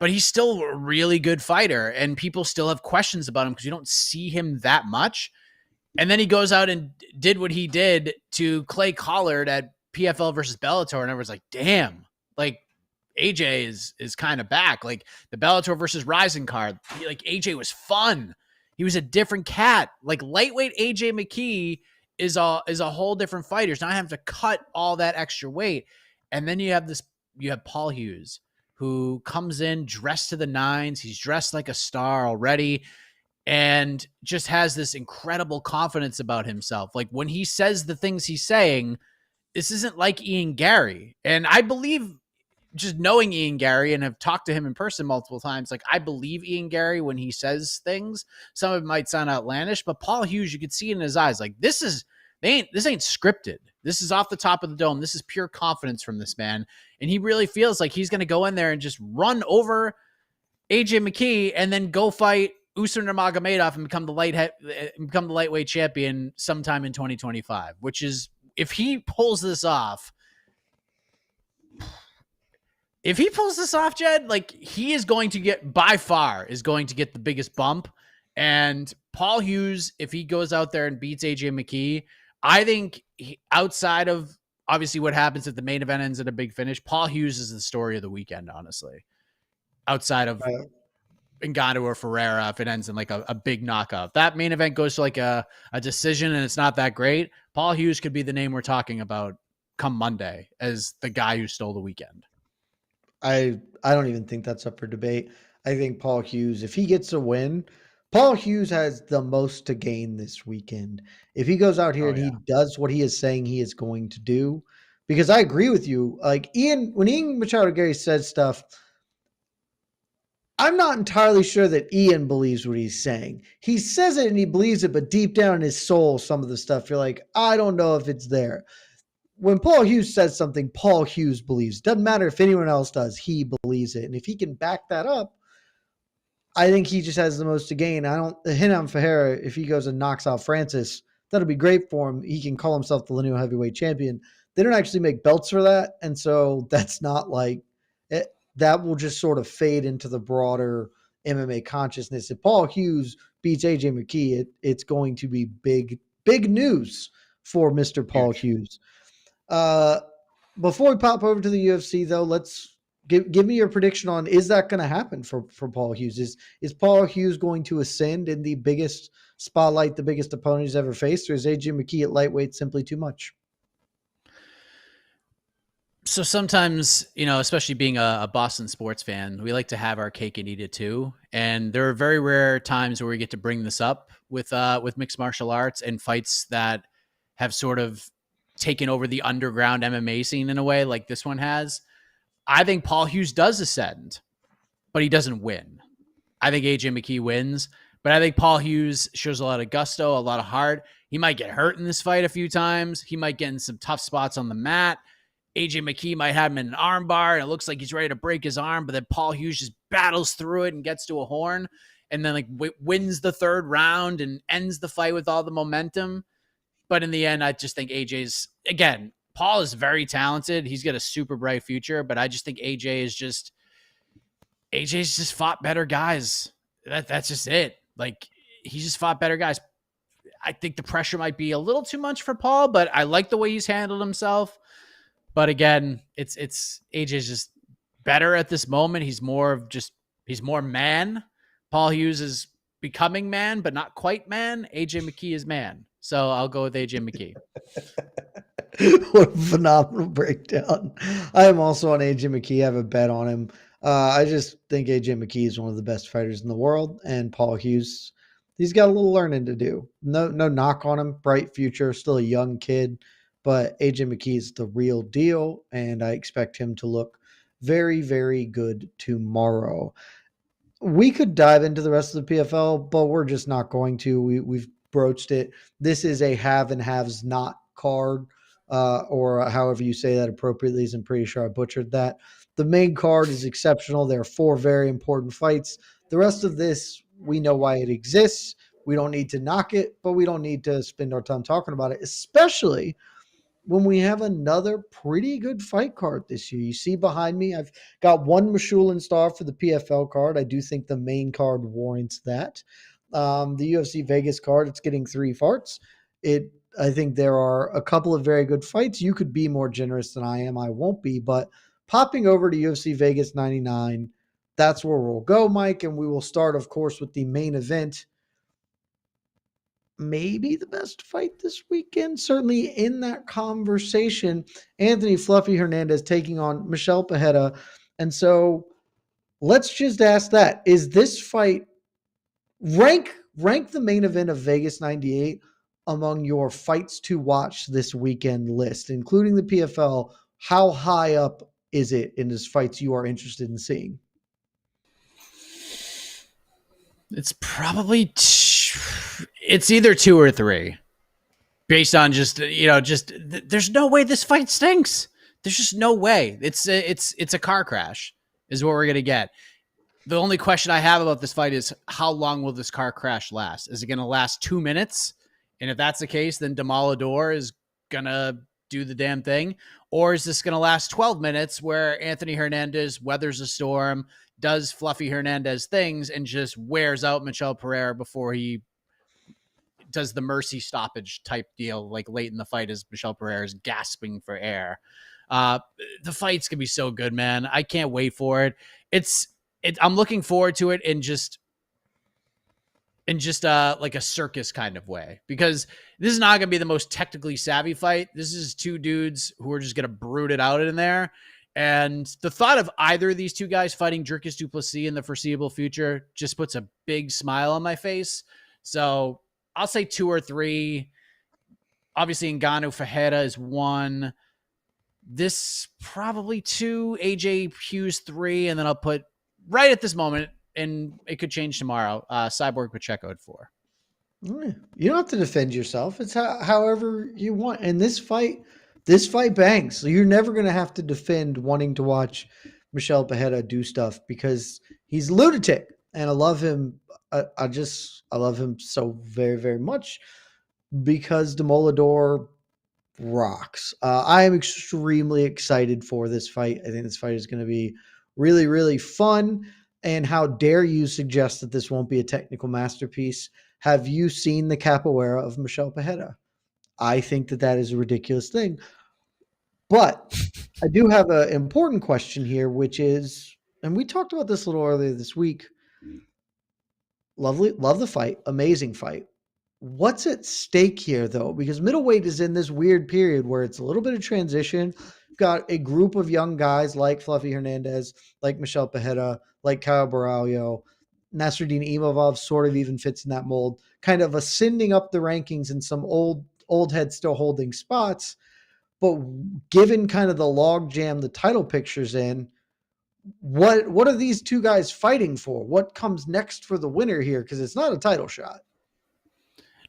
But he's still a really good fighter, and people still have questions about him because you don't see him that much. And then he goes out and did what he did to Clay Collard at PFL versus Bellator, and everyone's like, damn, like AJ is kind of back. Like the Bellator versus Rising card, like AJ was fun. He was a different cat. Like lightweight AJ McKee is a whole different fighter. So now I have to cut all that extra weight. And then you have Paul Hughes, who comes in dressed to the nines. He's dressed like a star already and just has this incredible confidence about himself. Like when he says the things he's saying, this isn't like Ian Gary. And I believe, just knowing Ian Gary and have talked to him in person multiple times, like I believe Ian Gary when he says things. Some of it might sound outlandish, but Paul Hughes, you could see in his eyes, like this ain't scripted. This is off the top of the dome. This is pure confidence from this man. And he really feels like he's going to go in there and just run over AJ McKee and then go fight Usman Nurmagomedov and become the lightweight champion sometime in 2025, which is, if he pulls this off, Jed, like he is going to get, by far, is going to get the biggest bump. And Paul Hughes, if he goes out there and beats AJ McKee, I think outside of obviously what happens if the main event ends in a big finish, Paul Hughes is the story of the weekend, honestly. Outside of Ngannou or Ferreira, if it ends in like a big knockout. That main event goes to like a decision and it's not that great. Paul Hughes could be the name we're talking about come Monday as the guy who stole the weekend. I don't even think that's up for debate. I think Paul Hughes, if he gets a win, Paul Hughes has the most to gain this weekend. If he goes out here he does what he is saying he is going to do, because I agree with you. Like when Ian Machado Gary says stuff, I'm not entirely sure that Ian believes what he's saying. He says it and he believes it, but deep down in his soul, some of the stuff you're like, I don't know if it's there. When Paul Hughes says something, Paul Hughes believes. Doesn't matter if anyone else does, he believes it. And if he can back that up, I think he just has the most to gain. Renan Ferreira, if he goes and knocks out Francis, that'll be great for him. He can call himself the lineal heavyweight champion. They don't actually make belts for that. And so that's not like it. That will just sort of fade into the broader MMA consciousness. If Paul Hughes beats AJ McKee, it's going to be big news for Mr. Paul Hughes. Before we pop over to the UFC, though, let's give me your prediction on, is that going to happen for Paul Hughes? Is Paul Hughes going to ascend in the biggest spotlight, the biggest opponent he's ever faced, or is AJ McKee at lightweight simply too much? So sometimes, especially being a Boston sports fan, we like to have our cake and eat it too. And there are very rare times where we get to bring this up with mixed martial arts and fights that have sort of taken over the underground MMA scene in a way like this one has. I think Paul Hughes does ascend, but he doesn't win. I think AJ McKee wins, but I think Paul Hughes shows a lot of gusto, a lot of heart. He might get hurt in this fight a few times. He might get in some tough spots on the mat. AJ McKee might have him in an arm bar, and it looks like he's ready to break his arm, but then Paul Hughes just battles through it and gets to a horn, and then wins the third round and ends the fight with all the momentum. But in the end, I just think again, Paul is very talented. He's got a super bright future, but I just think AJ's just fought better guys. That's just it. Like, he's just fought better guys. I think the pressure might be a little too much for Paul, but I like the way he's handled himself. But again, it's AJ's just better at this moment. He's more man. Paul Hughes is becoming man, but not quite man. AJ McKee is man. So I'll go with AJ McKee. What a phenomenal breakdown. I am also on AJ McKee. I have a bet on him. I just think AJ McKee is one of the best fighters in the world. And Paul Hughes, he's got a little learning to do. No knock on him. Bright future. Still a young kid. But AJ McKee is the real deal. And I expect him to look very, very good tomorrow. We could dive into the rest of the PFL, but we're just not going to. We've broached it. This is a have and haves not card, or however you say that appropriately. I'm pretty sure I butchered that. The main card is exceptional. There are 4 very important fights. The rest of this, we know why it exists. We don't need to knock it, but we don't need to spend our time talking about it, especially when we have another pretty good fight card this year. You see behind me, I've got one Meshew star for the PFL card. I do think the main card warrants that. The UFC Vegas card, it's getting 3 farts. I think there are a couple of very good fights. You could be more generous than I am. I won't be, but popping over to UFC Vegas 99, that's where we'll go, Mike. And we will start, of course, with the main event. Maybe the best fight this weekend, certainly in that conversation. Anthony Fluffy Hernandez taking on Michel Pereira. And so let's just ask that. Is this fight rank the main event of Vegas 98 among your fights to watch this weekend list, including the PFL? How high up is it in these fights you are interested in seeing? It's probably it's either 2 or 3, based on just there's no way this fight stinks. There's just no way. It's a car crash is what we're gonna get. The only question I have about this fight is how long will this car crash last? Is it gonna last 2 minutes? And if that's the case, then Demolador is gonna do the damn thing, or is this gonna last 12 minutes where Anthony Hernandez weathers a storm, does Fluffy Hernandez things, and just wears out Michel Pereira before he does the mercy stoppage type deal, like late in the fight as Michel Pereira is gasping for air. The fight's gonna be so good, man. I can't wait for it. I'm looking forward to it in just like a circus kind of way, because this is not gonna be the most technically savvy fight. This is 2 dudes who are just gonna brute it out in there. And the thought of either of these 2 guys fighting Dricus du Plessis in the foreseeable future just puts a big smile on my face. So I'll say 2 or 3. Obviously, Ngannou Ferreira is 1. This probably 2. AJ Hughes 3, and then I'll put right at this moment, and it could change tomorrow, Cyborg Pacheco at 4. You don't have to defend yourself. It's however you want. And this fight bangs. So you're never going to have to defend wanting to watch Michel Pereira do stuff, because he's a lunatic, and I love him. I love him so very, very much, because Demolador rocks. I am extremely excited for this fight. I think this fight is going to be really, really fun. And how dare you suggest that this won't be a technical masterpiece? Have you seen the capoeira of Michel Pereira? I think that is a ridiculous thing. But I do have an important question here, which is, and we talked about this a little earlier this week. Love the fight. Amazing fight. What's at stake here, though? Because middleweight is in this weird period where it's a little bit of transition. You've got a group of young guys like Fluffy Hernandez, like Michel Pereira, like Kyle Baralho. Nasruddin Imavov sort of even fits in that mold, kind of ascending up the rankings in some old heads still holding spots. But given kind of the logjam the title picture's in, what are these 2 guys fighting for? What comes next for the winner here? Because it's not a title shot.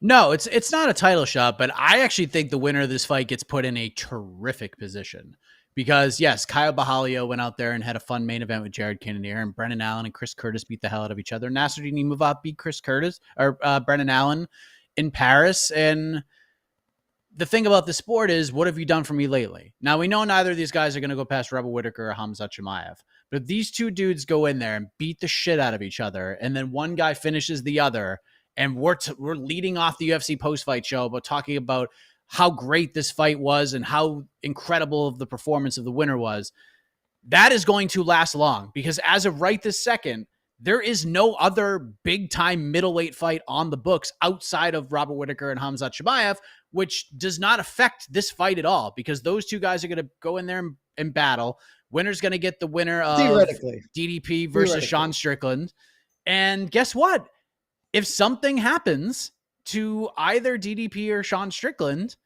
No, it's not a title shot, but I actually think the winner of this fight gets put in a terrific position, because yes, Kyle Baralho went out there and had a fun main event with Jared Cannonier, and Brennan Allen and Chris Curtis beat the hell out of each other. Nasruddin Imavov beat Chris Curtis or Brennan Allen in Paris. And the thing about the sport is, what have you done for me lately? Now, we know neither of these guys are going to go past Rebel Whittaker or Khamzat Chimaev, but if these 2 dudes go in there and beat the shit out of each other, and then one guy finishes the other, and we're leading off the UFC post-fight show about talking about how great this fight was and how incredible of the performance of the winner was, that is going to last long, because as of right this second, there is no other big-time middleweight fight on the books outside of Robert Whittaker and Khamzat Chimaev, which does not affect this fight at all, because those 2 guys are going to go in there and battle. Winner's going to get the winner of DDP versus Sean Strickland. And guess what? If something happens to either DDP or Sean Strickland,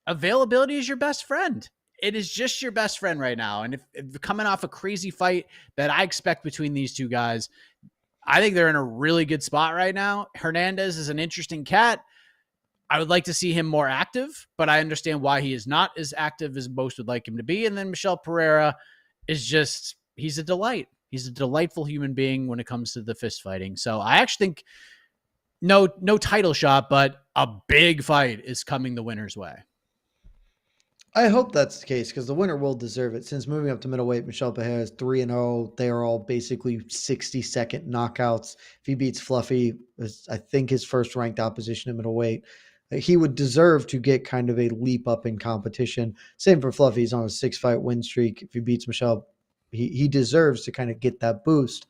availability is your best friend. It is just your best friend right now. And if coming off a crazy fight that I expect between these 2 guys, I think they're in a really good spot right now. Hernandez is an interesting cat. I would like to see him more active, but I understand why he is not as active as most would like him to be. And then Michel Pereira is just, he's a delight. He's a delightful human being when it comes to the fist fighting. So I actually think no title shot, but a big fight is coming the winner's way. I hope that's the case because the winner will deserve it. Since moving up to middleweight, Michel Pereira is 3-0. They are all basically 60-second knockouts. If he beats Fluffy, I think his first ranked opposition at middleweight, he would deserve to get kind of a leap up in competition. Same for Fluffy. He's on a 6-fight win streak. If he beats Michel, he deserves to kind of get that boost.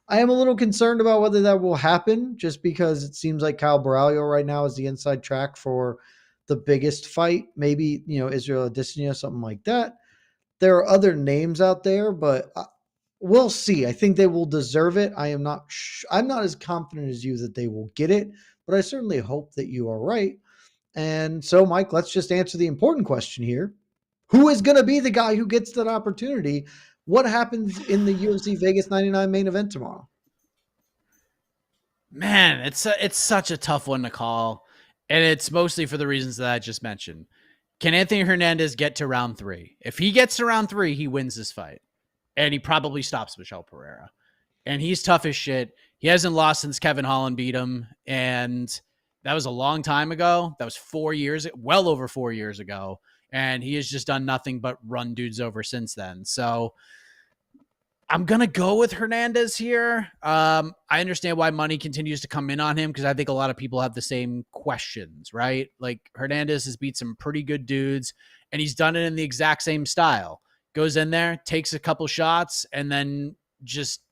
I am a little concerned about whether that will happen just because it seems like Kyle Baralho right now is the inside track for the biggest fight. Maybe, Israel Adesanya, something like that. There are other names out there, but we'll see. I think they will deserve it. I'm not as confident as you that they will get it, but I certainly hope that you are right. And so, Mike, let's just answer the important question here. Who is going to be the guy who gets that opportunity? What happens in the UFC Vegas 99 main event tomorrow? Man, it's such a tough one to call. And it's mostly for the reasons that I just mentioned. Can Anthony Hernandez get to round 3? If he gets to round 3, he wins this fight. And he probably stops Michel Pereira. And he's tough as shit. He hasn't lost since Kevin Holland beat him. And that was a long time ago. That was well over 4 years ago. And he has just done nothing but run dudes over since then. So I'm going to go with Hernandez here. I understand why money continues to come in on him because I think a lot of people have the same questions, right? Like Hernandez has beat some pretty good dudes and he's done it in the exact same style. Goes in there, takes a couple shots, and then just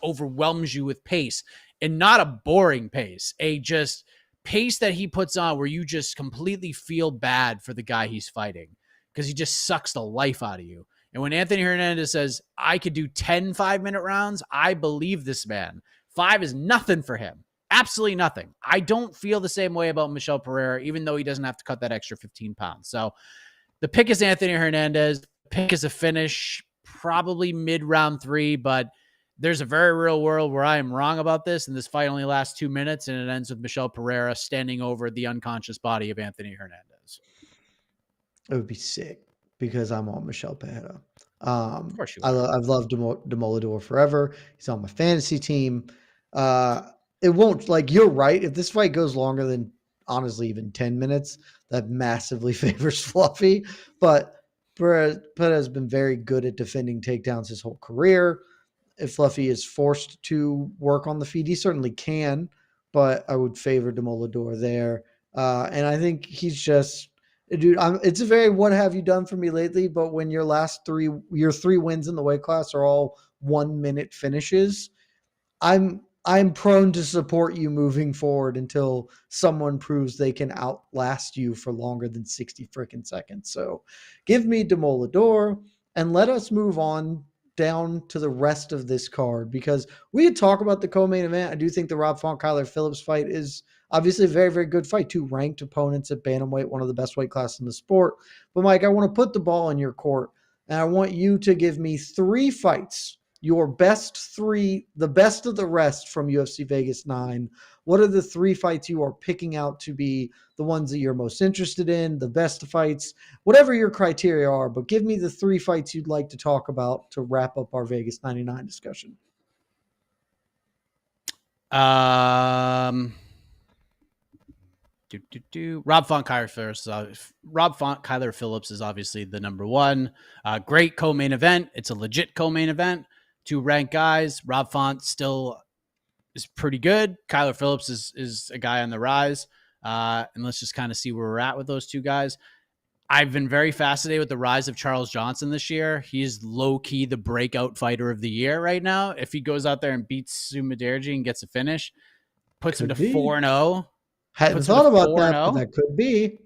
overwhelms you with pace, and not a boring pace, a just pace that he puts on where you just completely feel bad for the guy he's fighting because he just sucks the life out of you. And when Anthony Hernandez says, I could do 10 5-minute rounds, I believe this man. 5 is nothing for him. Absolutely nothing. I don't feel the same way about Michel Pereira, even though he doesn't have to cut that extra 15 pounds. So the pick is Anthony Hernandez. The pick is a finish, probably mid-round 3, but there's a very real world where I am wrong about this, and this fight only lasts 2 minutes, and it ends with Michel Pereira standing over the unconscious body of Anthony Hernandez. It would be sick because I'm on Michel Pereira. Of course you are. I've loved Demolador forever. He's on my fantasy team. It won't, like, you're right. If this fight goes longer than, honestly, even 10 minutes, that massively favors Fluffy. But Pereira has been very good at defending takedowns his whole career. If Fluffy is forced to work on the feet, he certainly can, but I would favor Demolador there. And I think he's just, dude, it's a very what have you done for me lately, but when your your 3 wins in the weight class are all 1-minute finishes, I'm prone to support you moving forward until someone proves they can outlast you for longer than 60 freaking seconds. So give me Demolador and let us move on down to the rest of this card because we could talk about the co-main event. I do think the Rob Font Kyler Phillips fight is obviously a very, very good fight. 2 ranked opponents at bantamweight, one of the best weight classes in the sport. But Mike, I want to put the ball in your court and I want you to give me 3 fights, your best 3, the best of the rest from UFC Vegas 9. What are the 3 fights you are picking out to be the ones that you're most interested in, the best fights, whatever your criteria are, but give me the 3 fights you'd like to talk about to wrap up our Vegas 99 discussion. Rob Font Kyler Phillips is obviously the number 1. Great co-main event. It's a legit co-main event. 2 ranked guys. Rob Font still is pretty good. Kyler Phillips is a guy on the rise. And let's just kind of see where we're at with those 2 guys. I've been very fascinated with the rise of Charles Johnson this year. He's low-key the breakout fighter of the year right now. If he goes out there and beats Sumaderji and gets a finish, puts him to 4-0. Hadn't thought about that, but that could be.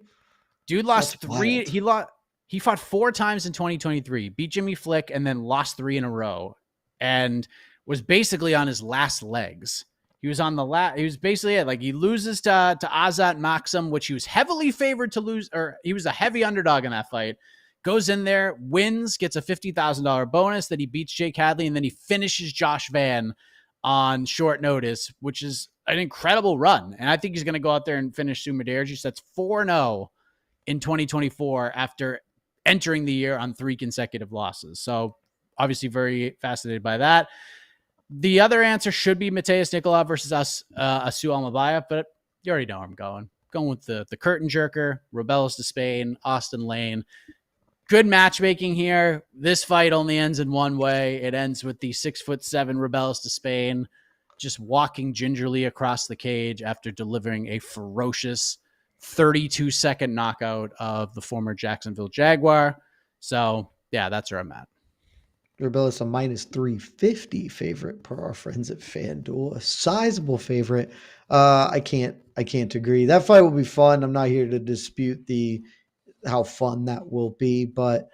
Dude lost 3. He fought 4 times in 2023, beat Jimmy Flick, and then lost 3 in a row, and was basically on his last legs. He was on the he was basically it. Like he loses to Azat Maxim, which he was heavily favored to lose, or he was a heavy underdog in that fight. Goes in there, wins, gets a $50,000 bonus. That he beats Jake Hadley, and then he finishes Josh Van on short notice, which is an incredible run. And I think he's going to go out there and finish Sumudaerji. So that's 4-0 in 2024 after entering the year on 3 consecutive losses. So obviously very fascinated by that. The other answer should be Mateus Nicolau versus Asu Almabayev, but you already know where I'm going. Going with the curtain jerker, Rebellis de Spain, Austin Lane. Good matchmaking here. This fight only ends in one way. It ends with the 6'7" Rebellis de Spain just walking gingerly across the cage after delivering a ferocious 32-second knockout of the former Jacksonville Jaguar. So, yeah, that's where I'm at. Rebellis a minus 350 favorite per our friends at FanDuel, a sizable favorite. I can't agree. That fight will be fun. I'm not here to dispute how fun that will be, but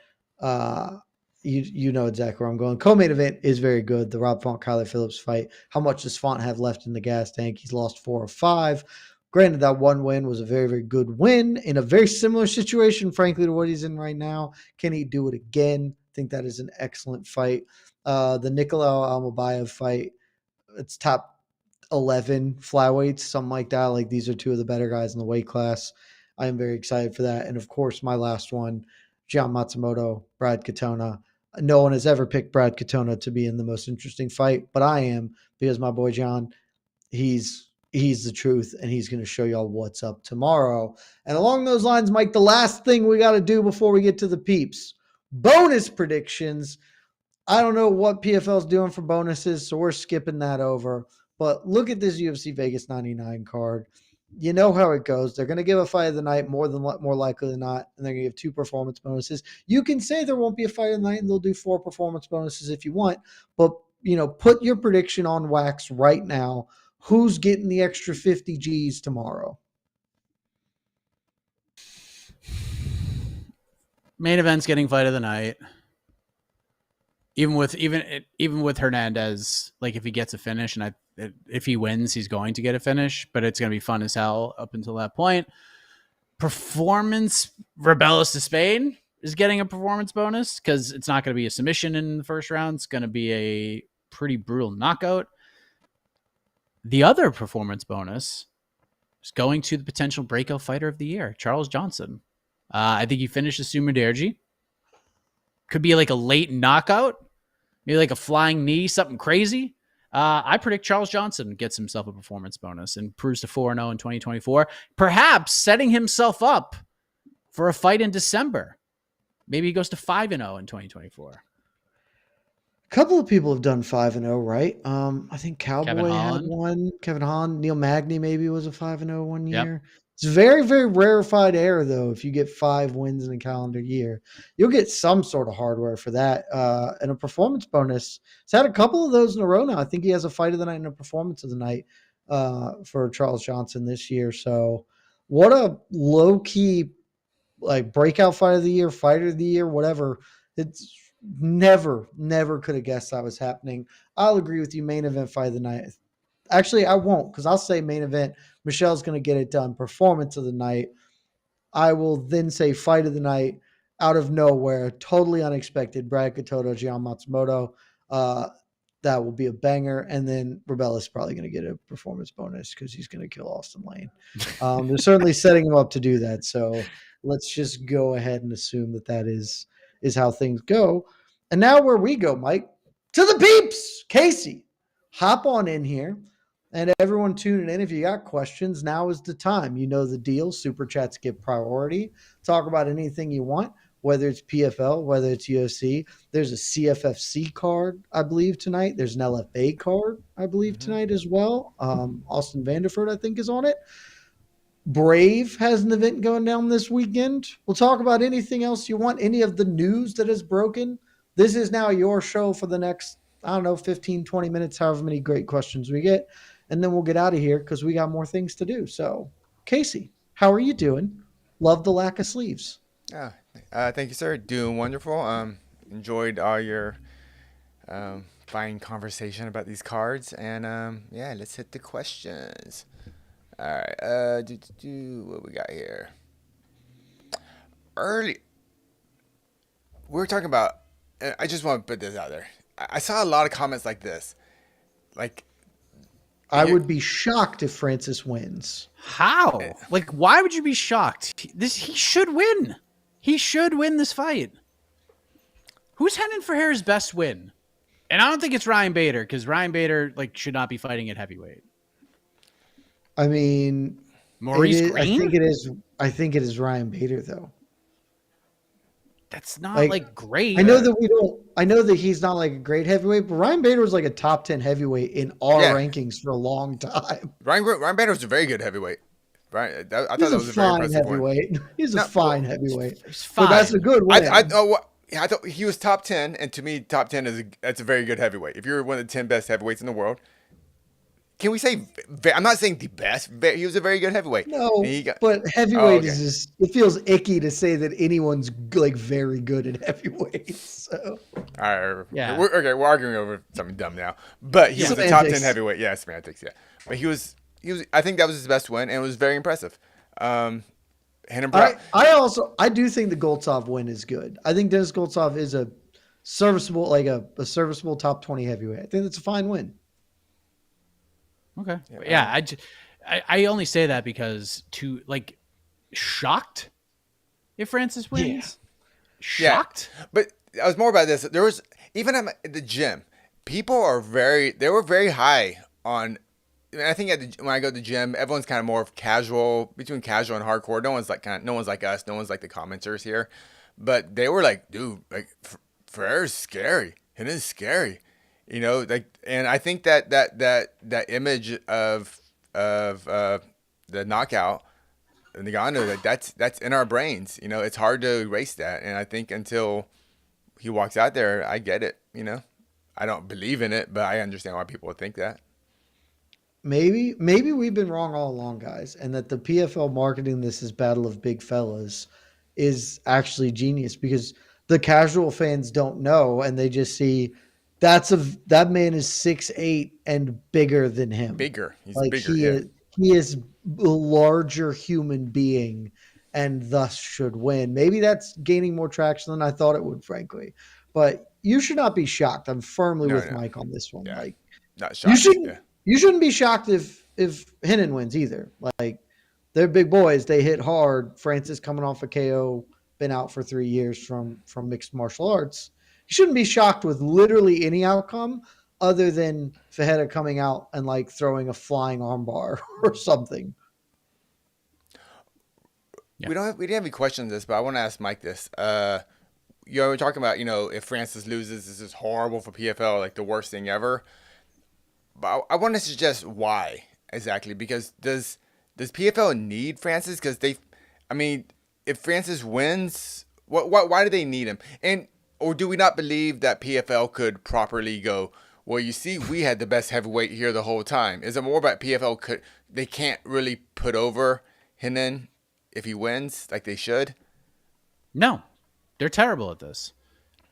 you know exactly where I'm going. Co-main event is very good. The Rob Font Kyler Phillips fight. How much does Font have left in the gas tank? He's lost 4 or 5. Granted, that one win was a very, very good win in a very similar situation, frankly, to what he's in right now. Can he do it again? I think that is an excellent fight. The Nicolau Almabayev fight, it's top 11 flyweights, something like that. Like, these are 2 of the better guys in the weight class. I am very excited for that. And of course, my last one, Gian Matsumoto, Brad Katona. No one has ever picked Brad Katona to be in the most interesting fight, but I am, because my boy John, he's the truth, and he's going to show y'all what's up tomorrow. And along those lines, Mike, the last thing we got to do before we get to the peeps, bonus predictions. I don't know what PFL's doing for bonuses, so we're skipping that over. But look at this UFC Vegas 99 card. You know how it goes. They're going to give a fight of the night more likely than not, and they're going to give 2 performance bonuses. You can say there won't be a fight of the night, and they'll do 4 performance bonuses if you want. But, put your prediction on wax right now. Who's getting the extra 50 G's tomorrow? Main event's getting fight of the night. Even with Hernandez, like, if he gets a finish, and if he wins, he's going to get a finish, but it's going to be fun as hell up until that point. Performance, Rebellis de Spain is getting a performance bonus because it's not going to be a submission in the first round. It's going to be a pretty brutal knockout. The other performance bonus is going to the potential breakout fighter of the year, Charles Johnson. I think he finishes Sumudaerji. Could be like a late knockout, maybe like a flying knee, something crazy. I predict Charles Johnson gets himself a performance bonus and improves to 4-0 in 2024, perhaps setting himself up for a fight in December. Maybe he goes to 5-0 in 2024. A couple of people have done 5-0, right? I think Cowboy had one. Kevin Holland, Neil Magny maybe was a 5-0 one year. Yep. It's very, very rarefied air, though. If you get 5 wins in a calendar year, you'll get some sort of hardware for that. And a performance bonus. He's had a couple of those in a row now. I think he has a fight of the night and a performance of the night for Charles Johnson this year. So what a low-key, like, breakout fight of the year, fighter of the year, whatever. It's never could have guessed that was happening. I'll agree with you. Main event fight of the night. Actually, I won't, because I'll say main event. Michel's going to get it done. Performance of the night. I will then say fight of the night out of nowhere. Totally unexpected. Brad Katona, Gian Matsumoto. That will be a banger. And then Rebellis is probably going to get a performance bonus because he's going to kill Austin Lane. They're certainly setting him up to do that. So let's just go ahead and assume that is how things go. And now where we go, Mike, to the peeps. Casey, hop on in here. And everyone tuning in, if you got questions, now is the time. You know the deal. Super chats get priority. Talk about anything you want, whether it's PFL, whether it's UFC. There's a CFFC card, I believe, tonight. There's an LFA card, I believe, tonight as well. Austin Vanderford, I think, is on it. Brave has an event going down this weekend. We'll talk about anything else you want, any of the news that is broken. This is now your show for the next, 15, 20 minutes, however many great questions we get. And then we'll get out of here because we got more things to do. So, Casey, how are you doing? Love the lack of sleeves. Thank you, sir. Doing wonderful. Enjoyed all your fine conversation about these cards. And, let's hit the questions. All right. What we got here? Early. We're talking about, I just want to put this out there. I saw a lot of comments like this. Like, I would be shocked if Francis wins. How? Like, why would you be shocked? He should win. He should win this fight. Who's Renan Ferreira's best win? And I don't think it's Ryan Bader, because Ryan Bader should not be fighting at heavyweight. I mean, Maurice Green? I think it is Ryan Bader though. That's not great. I know that he's not a great heavyweight, but Ryan Bader was a top 10 heavyweight in our rankings for a long time. Ryan Bader was a very good heavyweight. Right? I thought that was a very impressive heavyweight. One. He's a fine heavyweight. He's fine. But that's a good win. I thought he was top 10, and to me, top 10 that's a very good heavyweight. If you're one of the 10 best heavyweights in the world, can we say? I'm not saying the best. He was a very good heavyweight. No, but heavyweight is just. It feels icky to say that anyone's very good at heavyweight. So. All right. Yeah. We're arguing over something dumb now. But he was a top 10 heavyweight. Yeah, semantics. Yeah. But he was. I think that was his best win, and it was very impressive. I do think the Goltsov win is good. I think Denis Goltsov is a serviceable, a serviceable top 20 heavyweight. I think that's a fine win. Okay. Yeah. I only say that because shocked if Francis wins. Yeah. Shocked. Yeah. But I was more about this. There was even at the gym, people they were very high on. I think when I go to the gym, everyone's kind of more casual, between casual and hardcore. No one's no one's like us. No one's like the commenters here, but they were dude, Ferreira's scary. It is scary. And I think that image of the knockout, Ngannou, that's in our brains. It's hard to erase that. And I think until he walks out there, I get it. I don't believe in it, but I understand why people would think that. Maybe we've been wrong all along, guys, and that the PFL marketing this as Battle of Big Fellas is actually genius, because the casual fans don't know, and they just see. That man is 6'8" and bigger than him. Bigger. He's bigger. He is a larger human being and thus should win. Maybe that's gaining more traction than I thought it would, frankly. But you should not be shocked. I'm firmly with Mike on this one. Yeah. Not shocked. You shouldn't be shocked if Renan wins either. They're big boys. They hit hard. Francis coming off a KO, been out for 3 years from mixed martial arts. You shouldn't be shocked with literally any outcome other than Ferreira coming out and throwing a flying armbar or something. Yeah. We didn't have any questions on this, but I want to ask Mike this. We're talking about, if Francis loses, this is horrible for PFL, the worst thing ever. But I want to suggest why exactly, because does PFL need Francis? Because if Francis wins, why do they need him? Or do we not believe that PFL could properly go, well, you see, we had the best heavyweight here the whole time? Is it more about PFL they can't really put over Renan if he wins like they should? No, they're terrible at this.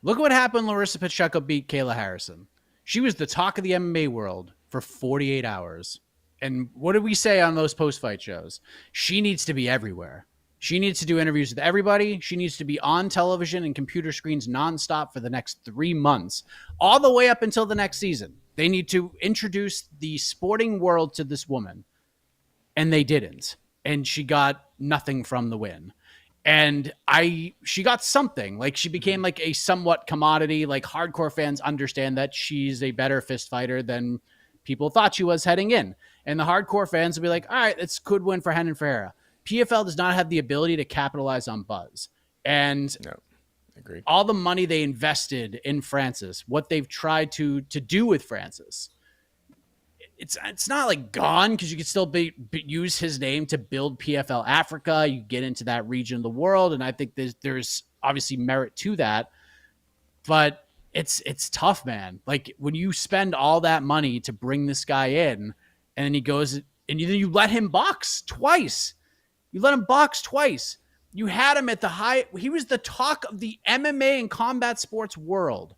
Look at what happened when Larissa Pacheco beat Kayla Harrison. She was the talk of the MMA world for 48 hours. And what did we say on those post-fight shows? She needs to be everywhere. She needs to do interviews with everybody. She needs to be on television and computer screens nonstop for the next 3 months, all the way up until the next season. They need to introduce the sporting world to this woman, and they didn't. And she got nothing from the win. And she got something. She became a somewhat commodity. Hardcore fans understand that she's a better fist fighter than people thought she was heading in. And the hardcore fans will be like, all right, it's a good win for Renan Ferreira. PFL does not have the ability to capitalize on buzz. And no, agreed. All the money they invested in Francis, what they've tried to do with Francis, it's not gone, because you could still use his name to build PFL Africa. You get into that region of the world, and I think there's obviously merit to that. But it's tough, man. When you spend all that money to bring this guy in, and then he goes and you let him box twice. You let him box twice. You had him at the high. He was the talk of the MMA and combat sports world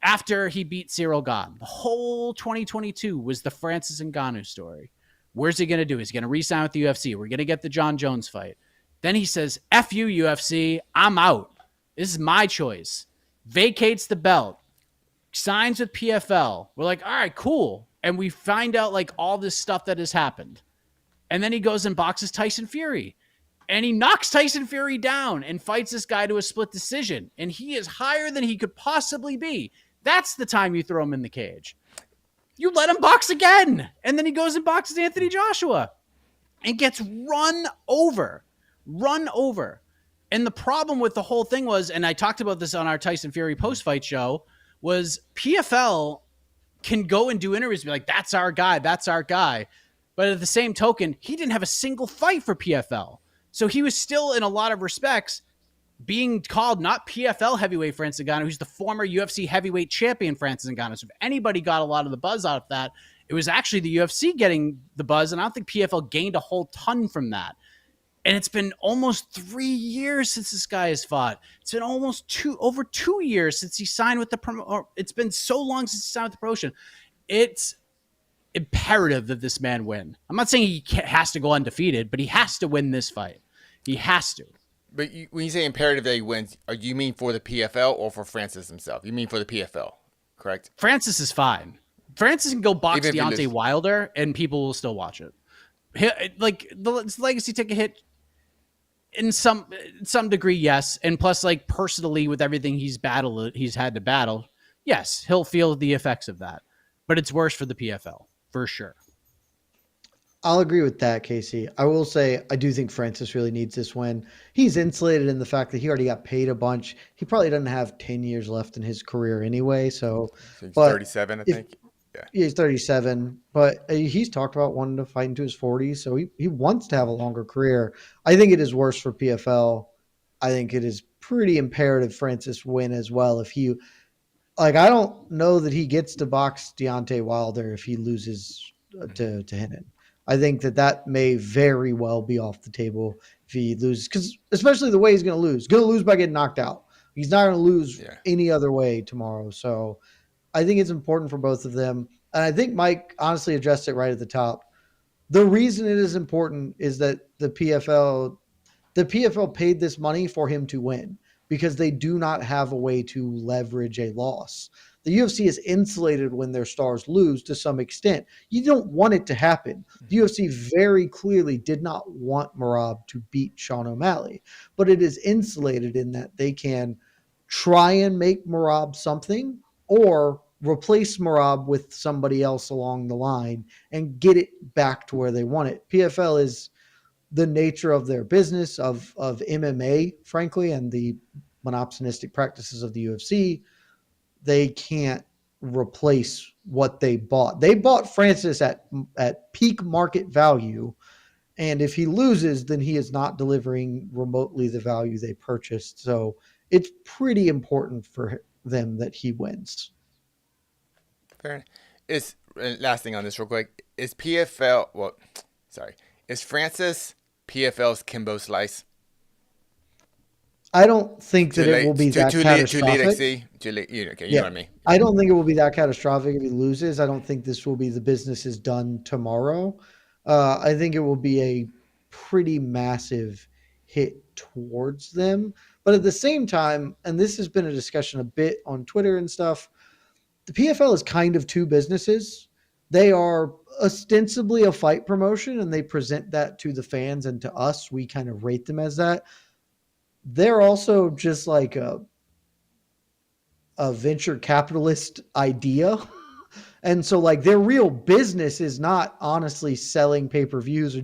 after he beat Cyril Gane. The whole 2022 was the Francis Ngannou story. Where's he going to do? He's going to re-sign with the UFC. We're going to get the John Jones fight. Then he says, F you, UFC. I'm out. This is my choice. Vacates the belt. Signs with PFL. We're like, all right, cool. And we find out like all this stuff that has happened. And then he goes and boxes Tyson Fury. And he knocks Tyson Fury down and fights this guy to a split decision. And he is higher than he could possibly be. That's the time you throw him in the cage. You let him box again. And then he goes and boxes Anthony Joshua and gets run over. And the problem with the whole thing was, and I talked about this on our Tyson Fury post-fight show, was PFL can go and do interviews and be like, that's our guy. But at the same token, he didn't have a single fight for PFL. So he was still, in a lot of respects, being called not PFL heavyweight Francis Ngannou, who's the former UFC heavyweight champion Francis Ngannou. So if anybody got a lot of the buzz out of that, it was actually the UFC getting the buzz, and I don't think PFL gained a whole ton from that. And it's been almost 3 years since this guy has fought. It's been over 2 years since he signed with the it's been so long since he signed with the promotion. It's imperative that this man win. I'm not saying he has to go undefeated, but he has to win this fight. He has to. But when you say imperative that he wins, do you mean for the PFL or for Francis himself? You mean for the PFL, correct? Francis is fine. Francis can go box Deontay Wilder, and people will still watch it. Like, his legacy took a hit in some degree, yes. And plus, like, personally, with everything he's had to battle, yes, he'll feel the effects of that. But it's worse for the PFL, for sure. I'll agree with that, Casey. I will say I do think Francis really needs this win. He's insulated in the fact that he already got paid a bunch. He probably doesn't have 10 years left in his career anyway. So he's 37, I think. Yeah, he's 37, but he's talked about wanting to fight into his 40s. So he wants to have a longer career. I think it is worse for PFL. I think it is pretty imperative Francis win as well. If he, like, I don't know that he gets to box Deontay Wilder if he loses to Henan. I think that may very well be off the table if he loses, because especially the way he's going to lose. He's going to lose by getting knocked out. He's not going to lose any other way tomorrow. So I think it's important for both of them. And I think Mike honestly addressed it right at the top. The reason it is important is that the PFL paid this money for him to win because they do not have a way to leverage a loss. The UFC is insulated when their stars lose to some extent. You don't want it to happen. The UFC very clearly did not want Merab to beat Sean O'Malley, but it is insulated in that they can try and make Merab something or replace Merab with somebody else along the line and get it back to where they want it. PFL is the nature of their business of MMA, frankly, and the monopsonistic practices of the UFC. They can't replace what they bought. They bought Francis at peak market value, and if he loses, then he is not delivering remotely the value they purchased. So it's pretty important for them that he wins. Fair enough. Last thing on this real quick. Is Francis PFL's Kimbo Slice? I don't think that it will be that catastrophic. You know what I mean. I don't think it will be that catastrophic if he loses. I don't think this will be the business is done tomorrow. I think it will be a pretty massive hit towards them. But at the same time, and this has been a discussion a bit on Twitter and stuff, the PFL is kind of two businesses. They are ostensibly a fight promotion, and they present that to the fans and to us. We kind of rate them as that. They're also just like a venture capitalist idea. And so like their real business is not honestly selling pay-per-views or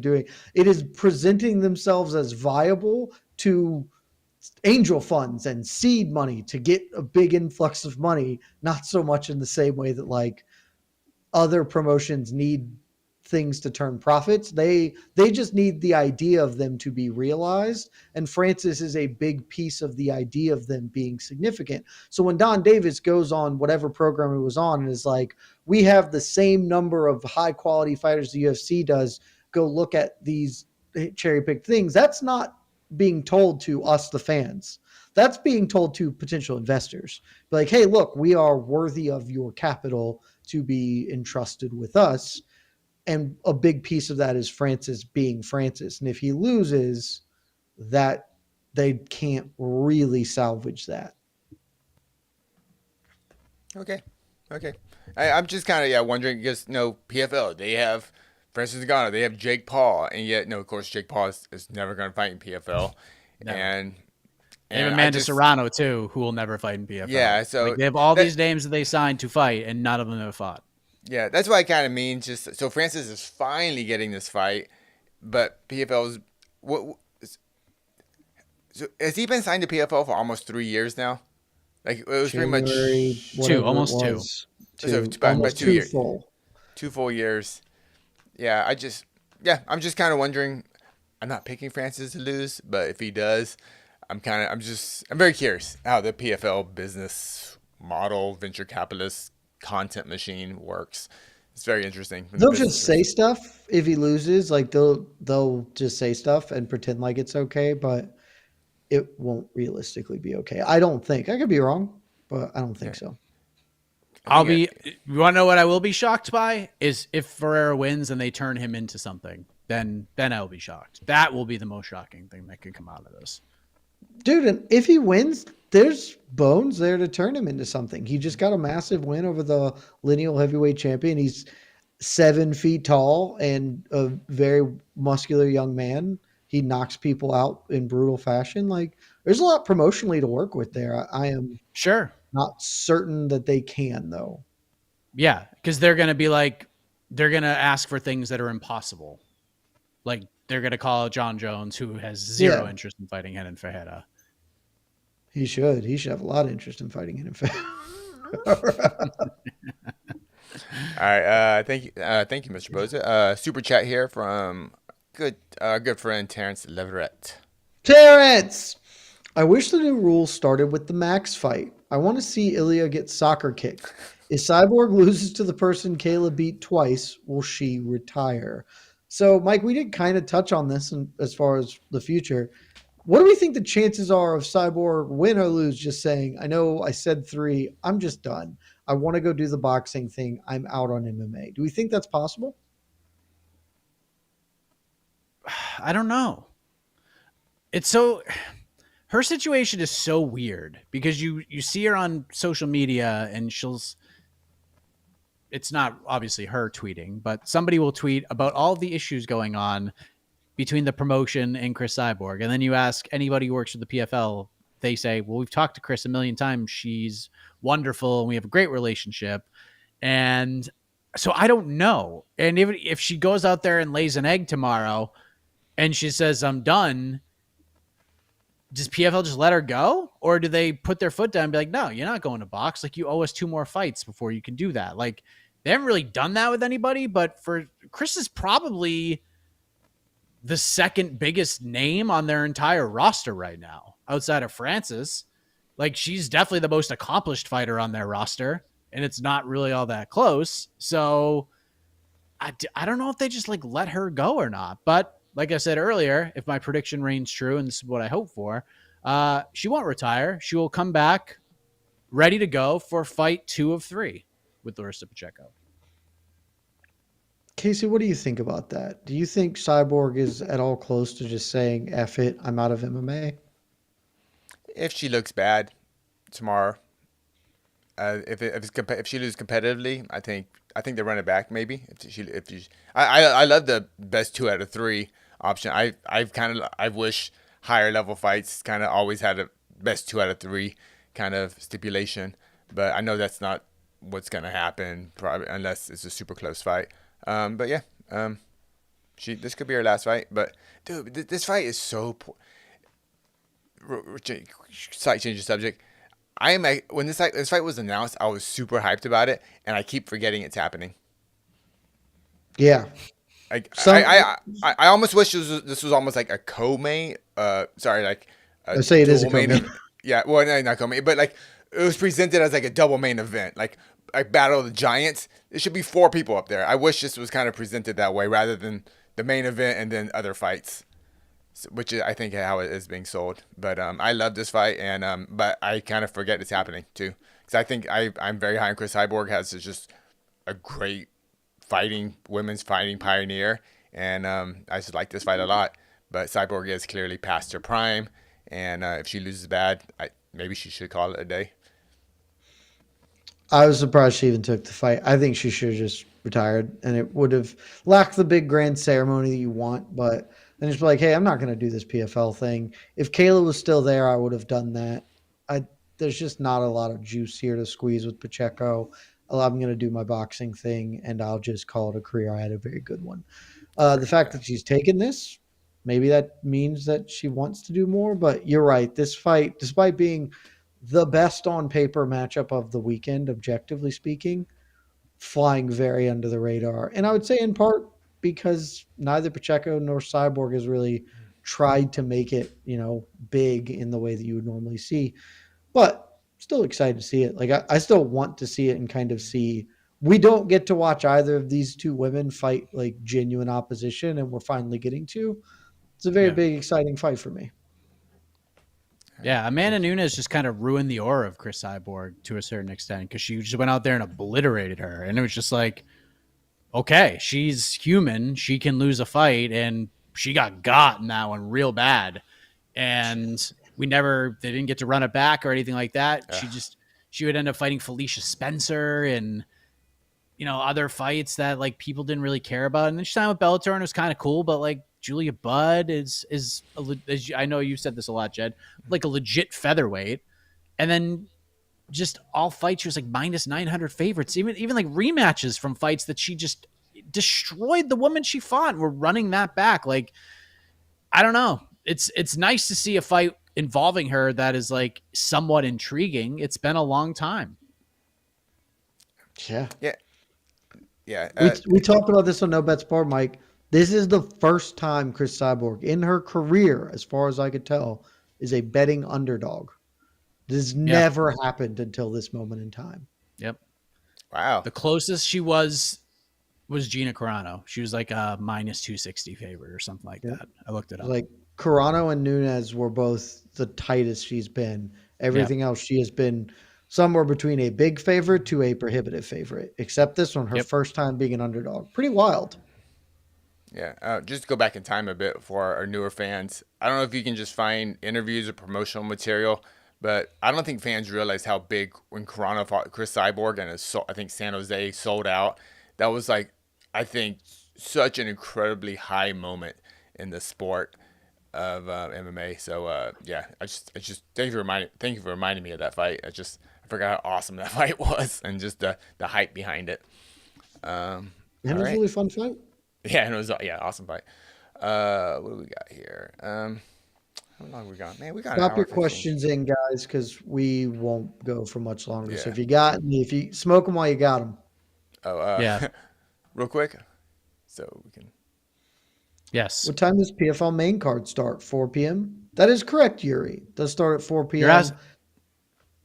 it is presenting themselves as viable to angel funds and seed money to get a big influx of money, not so much in the same way that like other promotions need things to turn profits. They just need the idea of them to be realized. And Francis is a big piece of the idea of them being significant. So when Don Davis goes on whatever program he was on and is like, we have the same number of high quality fighters the UFC does, go look at these cherry picked things. That's not being told to us, the fans. That's being told to potential investors. Like, hey, look, we are worthy of your capital to be entrusted with us. And a big piece of that is Francis being Francis. And if he loses, that they can't really salvage that. Okay. Okay. I'm just kind of wondering because PFL they have Francis Ngannou, they have Jake Paul, and yet no, of course Jake Paul is never going to fight in PFL, Never. and They have and I Amanda just Serrano too, who will never fight in PFL. yeah. Like So they have all that these names that they signed to fight, and none of them have fought. yeah, that's what I kind of mean. Just so Francis is finally getting this fight, but PFL's what? So has he been signed to PFL for almost 3 years now? Like it was pretty January, much Two, whatever it almost two. was, so two, about almost two two years, full. 2 full years. Yeah, I'm just kind of wondering. I'm not picking Francis to lose, but if he does, I'm very curious how the PFL business model, venture capitalist content machine works. It's very interesting. From the They'll business just say perspective. stuff if he loses. Like they'll just say stuff and pretend like it's okay, but it won't realistically be okay. I don't think. I could be wrong, but I don't think Yeah, so. I think You want to know what I will be shocked by is if Ferreira wins and they turn him into something. Then I will be shocked. That will be the most shocking thing that could come out of this. Dude, and if he wins, there's bones there to turn him into something. He just got a massive win over the lineal heavyweight champion. He's 7 feet tall and a very muscular young man. He knocks people out in brutal fashion. Like there's a lot promotionally to work with there. I am Sure. not certain that they can though. Yeah, because they're gonna be like, they're gonna ask for things that are impossible. Like they're gonna call John Jones, who has zero Yeah, interest in fighting Renan Ferreira. he should. He should have a lot of interest in fighting him. In fact. all right. Thank you, Mr. Boza. Super chat here from good friend Terrence Leverett. Terrence! I wish the new rules started with the max fight. I want to see Ilya get soccer kicked. If Cyborg loses to the person Kayla beat twice, will she retire? So, Mike, we did kind of touch on this as far as the future. What do we think the chances are of Cyborg win or lose just saying, I know I said 3, I'm just done. I want to go do the boxing thing. I'm out on MMA. Do we think that's possible? I don't know. It's so her situation is so weird because you see her on social media and it's not obviously her tweeting, but somebody will tweet about all the issues going on between the promotion and Cris Cyborg. And then you ask anybody who works for the PFL, they say, well, we've talked to Cris a million times. She's wonderful and we have a great relationship. And so I don't know. And even if she goes out there and lays an egg tomorrow and she says, I'm done, does PFL just let her go? Or do they put their foot down and be like, no, you're not going to box. Like, you owe us 2 more fights before you can do that. Like, they haven't really done that with anybody, but for Cris is probably the second biggest name on their entire roster right now, outside of Francis. Like, she's definitely the most accomplished fighter on their roster, and it's not really all that close. So I don't know if they just like let her go or not. But like I said earlier, if my prediction reigns true, and this is what I hope for, she won't retire. She will come back ready to go for fight 2 of 3 with Larissa Pacheco. Casey, what do you think about that? Do you think Cyborg is at all close to just saying, F it, I'm out of MMA? If she looks bad tomorrow, if she loses competitively, I think they run it back maybe. I love the best 2 out of 3 option. I wish higher level fights kind of always had a best 2 out of 3 kind of stipulation, but I know that's not what's gonna happen probably unless it's a super close fight. But yeah, this could be her last fight. But dude, this fight is so poor. Slight change of subject. When this fight was announced, I was super hyped about it, and I keep forgetting it's happening. Yeah. Like Some, I almost wish this was almost like a co-main. Sorry, like a I say it is a dual main. co-main. Yeah, well, no, not co-main, but like it was presented as like a double main event, like Battle of the Giants. It should be 4 people up there. I wish this was kind of presented that way rather than the main event and then other fights, which is I think how it is being sold. But I love this fight, and but I kind of forget it's happening too, because I think I'm very high on Cris Cyborg. Has just a great women's fighting pioneer, and I just like this fight a lot. But Cyborg is clearly past her prime, and if she loses bad, maybe she should call it a day. I was surprised she even took the fight. I think she should have just retired, and it would have lacked the big grand ceremony that you want. But then just be like, hey, I'm not going to do this PFL thing. If Kayla was still there, I would have done that. I There's just not a lot of juice here to squeeze with Pacheco. I'm going to do my boxing thing, and I'll just call it a career. I had a very good one. The fact that she's taken this, maybe that means that she wants to do more. But you're right. This fight, despite being the best on paper matchup of the weekend, objectively speaking, flying very under the radar. And I would say in part because neither Pacheco nor Cyborg has really tried to make it, big in the way that you would normally see. But still excited to see it. Like I still want to see it and kind of see. We don't get to watch either of these two women fight like genuine opposition, and we're finally getting to. It's a very big, exciting fight for me. Yeah, Amanda Nunes just kind of ruined the aura of Cris Cyborg to a certain extent because she just went out there and obliterated her. And it was just like, okay, she's human. She can lose a fight. And she got in that one real bad. And they didn't get to run it back or anything like that. She would end up fighting Felicia Spencer and, other fights that like people didn't really care about. And then she signed with Bellator and it was kind of cool, but like, Julia Budd is I know you said this a lot, Jed, like a legit featherweight. And then just all fights, she was like minus 900 favorites, even like rematches from fights that she just destroyed the woman she fought. And we're running that back. Like, I don't know. It's nice to see a fight involving her that is like somewhat intriguing. It's been a long time. Yeah. Yeah. Yeah. We talked about this on No Bets Bar, Mike. This is the first time Cris Cyborg in her career, as far as I could tell, is a betting underdog. This never happened until this moment in time. Yep. Wow. The closest she was Gina Carano. She was like a minus 260 favorite or something like that. I looked it up. Like Carano and Nunes were both the tightest she's been. Everything else, she has been somewhere between a big favorite to a prohibitive favorite, except this one, her first time being an underdog. Pretty wild. Yeah, just to go back in time a bit for our newer fans. I don't know if you can just find interviews or promotional material, but I don't think fans realize how big when Carano fought Cris Cyborg and I think San Jose sold out. That was like, I think, such an incredibly high moment in the sport of MMA. So yeah, I just thank you for reminding me of that fight. I forgot how awesome that fight was and just the hype behind it. And it was a really fun fight. Yeah, and it was awesome fight. What do we got here? How long we got? Man, we got. Drop your questions in, guys, because we won't go for much longer. So if you smoke them while you got them. Oh, real quick, so we can. Yes. What time does PFL main card start? 4 p.m. That is correct, Yuri. It does start at 4 p.m.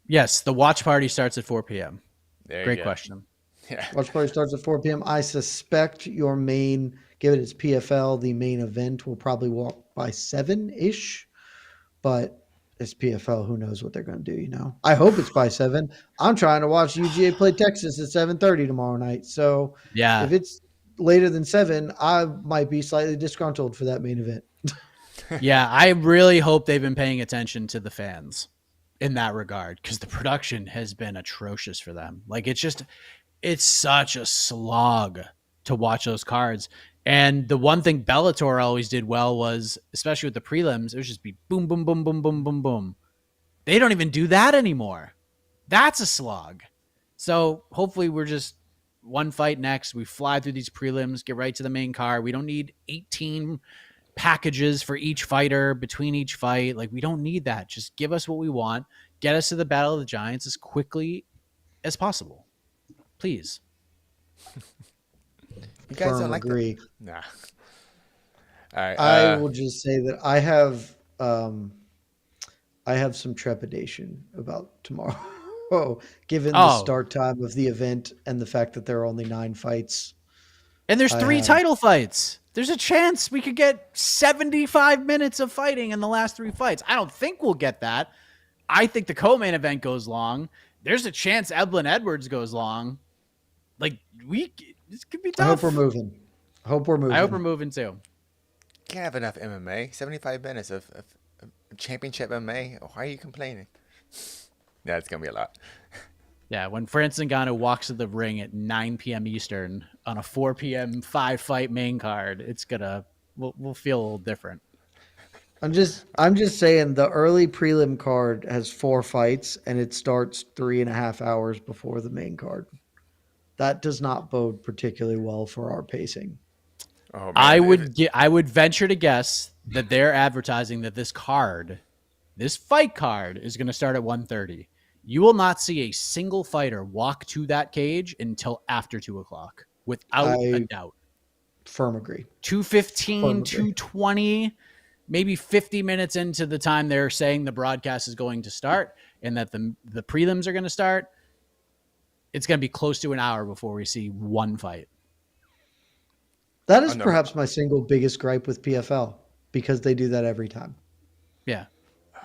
Yes, the watch party starts at 4 p.m. Great question. Yeah. Watch party starts at 4 p.m. I suspect your main, given it's PFL, the main event will probably walk by 7-ish. But it's PFL. Who knows what they're going to do, I hope it's by 7. I'm trying to watch UGA play Texas at 7:30 tomorrow night. So if it's later than 7, I might be slightly disgruntled for that main event. Yeah, I really hope they've been paying attention to the fans in that regard because the production has been atrocious for them. Like, it's such a slog to watch those cards. And the one thing Bellator always did well was, especially with the prelims, it would just be boom, boom, boom, boom, boom, boom, boom. They don't even do that anymore. That's a slog. So hopefully we're just one fight next. We fly through these prelims, get right to the main card. We don't need 18 packages for each fighter between each fight. Like, we don't need that. Just give us what we want. Get us to the Battle of the Giants as quickly as possible. Please. You guys don't like agree. Nah. All right. I will just say that I have some trepidation about tomorrow, given the start time of the event and the fact that there are only 9 fights. And there's 3 title fights. There's a chance we could get 75 minutes of fighting in the last 3 fights. I don't think we'll get that. I think the co-main event goes long. There's a chance Eblen Edwards goes long. Like, this could be tough. I hope we're moving. I hope we're moving too. Can't have enough MMA. 75 minutes of championship MMA. Why are you complaining? Yeah, it's gonna be a lot. Yeah, when Francis Ngannou walks to the ring at 9 p.m. Eastern on a 4 p.m. 5-fight main card, we'll feel a little different. I'm just saying the early prelim card has 4 fights and it starts 3.5 hours before the main card. That does not bode particularly well for our pacing. Oh I man, would venture to guess that they're advertising that this fight card is going to start at 1:30. You will not see a single fighter walk to that cage until after 2:00, without a I doubt. firm agree. 2:15, 2:20, maybe 50 minutes into the time they're saying the broadcast is going to start and that the prelims are going to start, it's going to be close to an hour before we see one fight. That is perhaps my single biggest gripe with PFL because they do that every time. Yeah.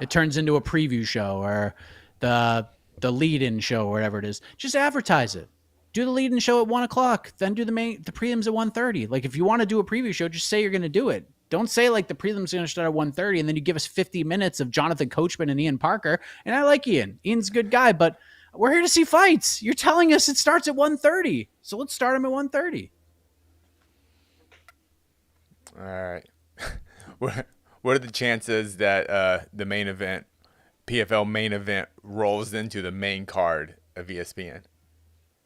It turns into a preview show or the lead-in show or whatever it is. Just advertise it. Do the lead-in show at 1:00, then do the prelims at 1:30. Like, if you want to do a preview show, just say you're going to do it. Don't say like the prelims are going to start at 1:30 and then you give us 50 minutes of Jonathan Coachman and Ian Parker. And I like Ian. Ian's a good guy, but we're here to see fights. You're telling us it starts at 1:30, so let's start them at 1:30. All right. What are the chances that the main event, PFL main event, rolls into the main card of ESPN,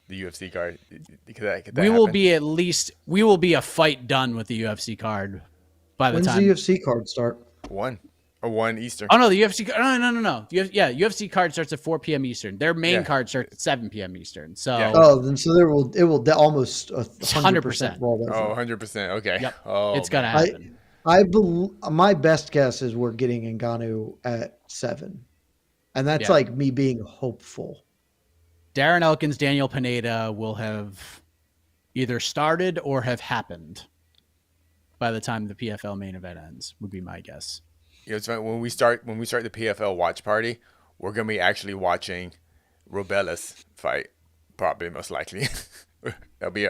the UFC card? Could that We will happen? we will be a fight done with the UFC card by the When's time. the UFC card start? 1 Eastern. Oh no, the UFC. No. UFC card starts at 4 p.m. Eastern. Their main card starts at 7 p.m. Eastern. So then it will almost 100% roll over. 100%. Okay. Yep. Oh, it's gonna man. happen. My best guess is we're getting Ngannou at 7, and that's like me being hopeful. Darren Elkins, Daniel Pineda will have either started or have happened by the time the PFL main event ends. Would be my guess. It's funny, when we start the PFL watch party, we're gonna be actually watching Robella's fight, probably most likely. That'll be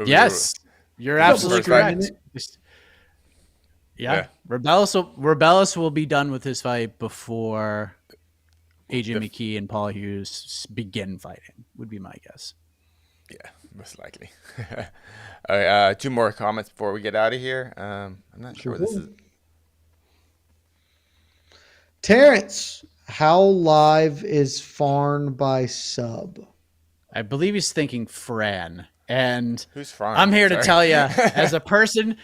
Yes, you're absolutely correct. Yeah. Rebellis will be done with his fight before AJ McKee and Paul Hughes begin fighting, would be my guess. Yeah, most likely. All right, 2 more comments before we get out of here. I'm not sure what this is. Terrence, how live is Farn by sub? I believe he's thinking Fran. And who's Fran? I'm here to tell you, as a person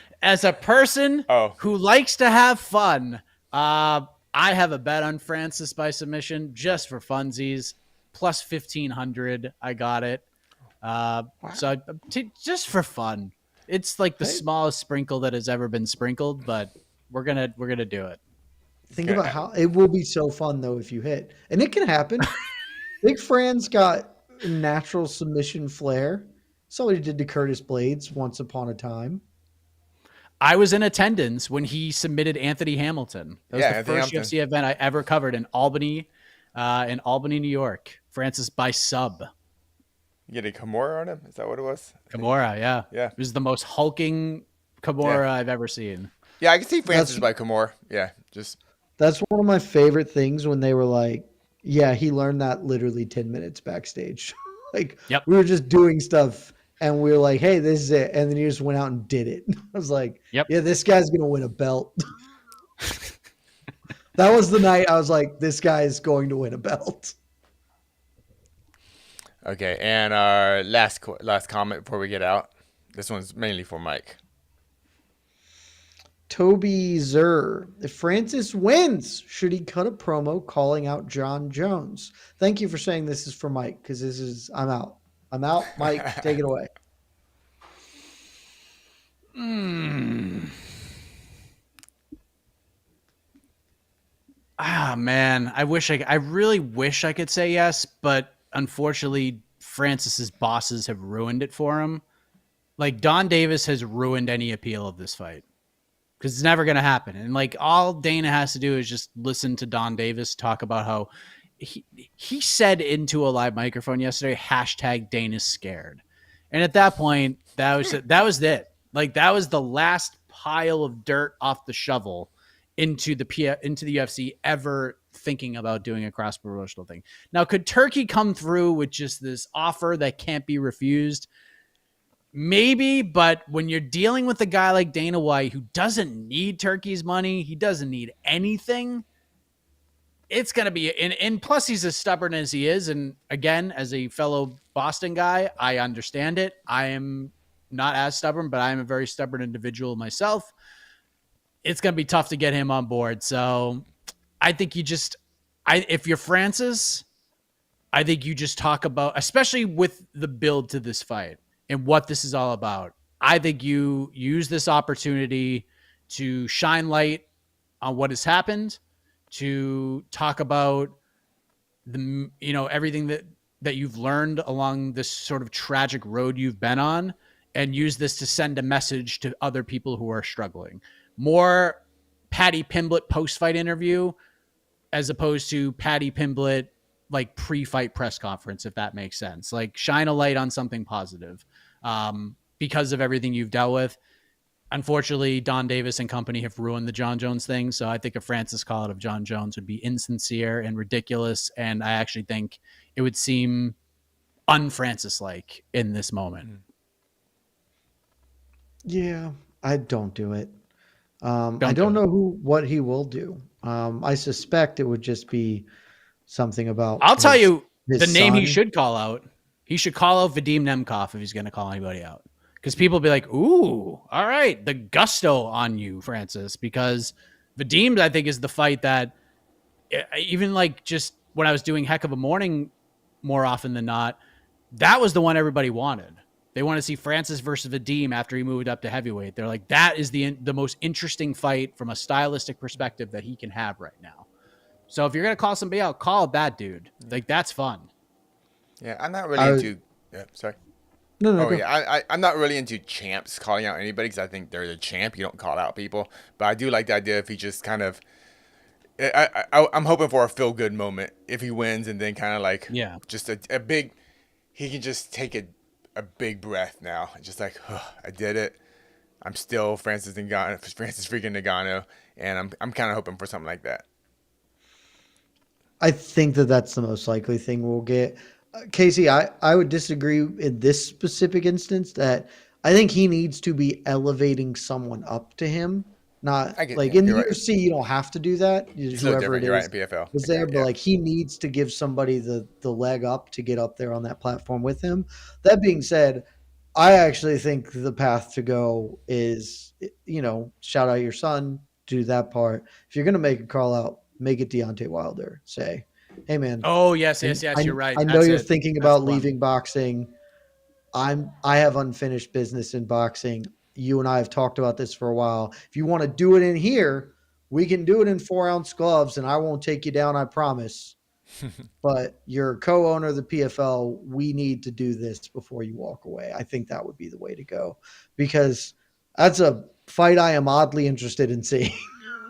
who likes to have fun, I have a bet on Francis by submission just for funsies. Plus 1,500. I got it. So just for fun. It's like the smallest sprinkle that has ever been sprinkled, but we're gonna do it. Think about how it will be so fun though if you hit, and it can happen. Big Fran's got natural submission flair. So he did to Curtis Blades once upon a time. I was in attendance when he submitted Anthony Hamilton. That was the first UFC event I ever covered in Albany, New York. Francis by sub. You get a Kimura on him? Is that what it was? Kimura, yeah. Yeah. It was the most hulking Kimura I've ever seen. Yeah, I can see Francis by Kimura. Yeah, That's one of my favorite things when they were like, yeah, he learned that literally 10 minutes backstage. We were just doing stuff and we were like, hey, this is it. And then he just went out and did it. I was like, yeah, this guy's going to win a belt. That was the night I was like, this guy is going to win a belt. Okay, and our last comment before we get out. This one's mainly for Mike. Toby Zer. If Francis wins, should he cut a promo calling out John Jones? Thank you for saying this is for Mike, because I'm out. Mike, take it away. Man, I really wish I could say yes, but unfortunately, Francis's bosses have ruined it for him. Like, Don Davis has ruined any appeal of this fight. Because it's never going to happen. And like, all Dana has to do is just listen to Don Davis talk about how he said into a live microphone yesterday, #Dana's scared. And at that point, that was it. Like, that was the last pile of dirt off the shovel into the UFC ever thinking about doing a cross promotional thing. Now, could Turkey come through with just this offer that can't be refused? Maybe, but when you're dealing with a guy like Dana White who doesn't need Turkey's money, he doesn't need anything, it's going to be, and plus he's as stubborn as he is. And again, as a fellow Boston guy, I understand it. I am not as stubborn, but I am a very stubborn individual myself. It's going to be tough to get him on board. So I think if you're Francis, I think you just talk about, especially with the build to this fight and what this is all about. I think you use this opportunity to shine light on what has happened, to talk about everything that you've learned along this sort of tragic road you've been on, and use this to send a message to other people who are struggling. More Paddy Pimblett post-fight interview as opposed to Paddy Pimblett like pre-fight press conference, if that makes sense. Like, shine a light on something positive because of everything you've dealt with. Unfortunately, Don Davis and company have ruined the John Jones thing. So I think a Francis call out of John Jones would be insincere and ridiculous. And I actually think it would seem un-Francis-like in this moment. Yeah, I don't do it. I don't know what he will do. I suspect it would just be something about. I'll tell you the name son. he should call out. He should call out Vadim Nemkov if he's going to call anybody out. Because people will be like, ooh, all right, the gusto on you, Francis. Because Vadim, I think, is the fight that even like just when I was doing Heck of a Morning more often than not, that was the one everybody wanted. They want to see Francis versus Vadim after he moved up to heavyweight. They're like, that is the most interesting fight from a stylistic perspective that he can have right now. So if you're going to call somebody out, call that dude. Like, that's fun. Yeah, I'm not really into... Yeah, sorry. No, I'm not really into champs calling out anybody because I think they're the champ. You don't call out people. But I do like the idea if he just kind of... I'm hoping for a feel-good moment if he wins, and then kind of like just a big... He can just take a big breath now. Just like, oh, I did it. I'm still Francis freaking Ngannou, and I'm kind of hoping for something like that. I think that's the most likely thing we'll get. Casey, I would disagree in this specific instance that I think he needs to be elevating someone up to him. Not like in the UFC, you don't have to do that. Whoever it is, you're right, in PFL. is there, but like he needs to give somebody the leg up to get up there on that platform with him. That being said, I actually think the path to go is, shout out your son, do that part. If you're going to make a call out, make it Deontay Wilder. Say, hey man. Oh yes, you're right. I know you're thinking about leaving boxing. I have unfinished business in boxing. You and I have talked about this for a while. If you want to do it in here, we can do it in 4-ounce gloves, and I won't take you down, I promise. But you're co-owner of the PFL. We need to do this before you walk away. I think that would be the way to go, because that's a fight I am oddly interested in seeing.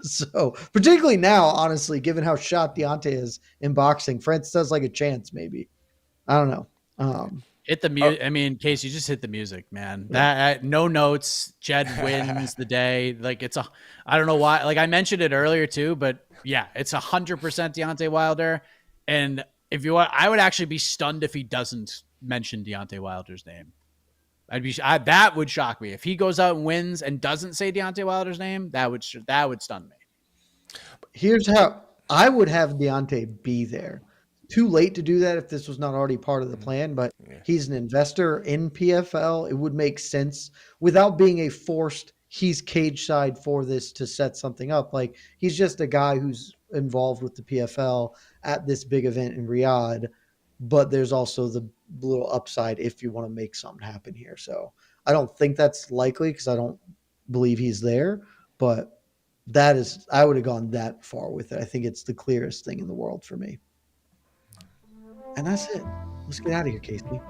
So particularly now, honestly, given how shot Deontay is in boxing, Francis has like a chance, maybe. I don't know. Hit the music. I mean, Case, you just hit the music, man. That no notes. Jed wins the day. Like I don't know why. Like I mentioned it earlier too, but yeah, it's 100% Deontay Wilder. And if you want, I would actually be stunned if he doesn't mention Deontay Wilder's name. That would shock me if he goes out and wins and doesn't say Deontay Wilder's name. That would stun me. Here's how I would have Deontay be there. Too late to do that if this was not already part of the plan, but he's an investor in PFL. It would make sense without being a forced, he's cage side for this to set something up. Like, he's just a guy who's involved with the PFL at this big event in Riyadh, but there's also the little upside if you want to make something happen here. So I don't think that's likely because I don't believe he's there, but I would have gone that far with it. I think it's the clearest thing in the world for me. And that's it. Let's get out of here, Casey.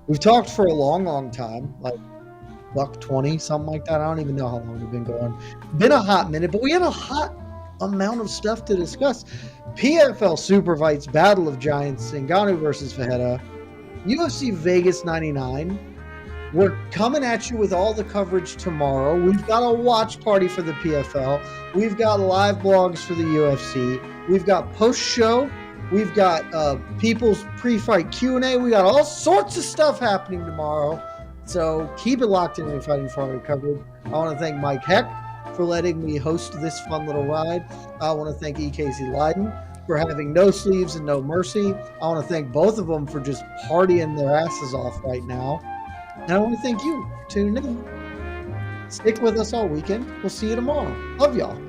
We've talked for a long, long time, like $1:20, something like that. I don't even know how long we've been going. Been a hot minute, but we had a hot amount of stuff to discuss. PFL Super Fights, Battle of Giants, Ngannou versus Ferreira, UFC Vegas 99. We're coming at you with all the coverage tomorrow. We've got a watch party for the PFL. We've got live blogs for the UFC. We've got post-show. We've got people's pre-fight Q&A. We got all sorts of stuff happening tomorrow. So keep it locked in and fighting for recovered. I want to thank Mike Heck for letting me host this fun little ride. I want to thank EKC Leiden for having no sleeves and no mercy. I want to thank both of them for just partying their asses off right now. And I want to thank you for tuning in. Stick with us all weekend. We'll see you tomorrow. Love y'all.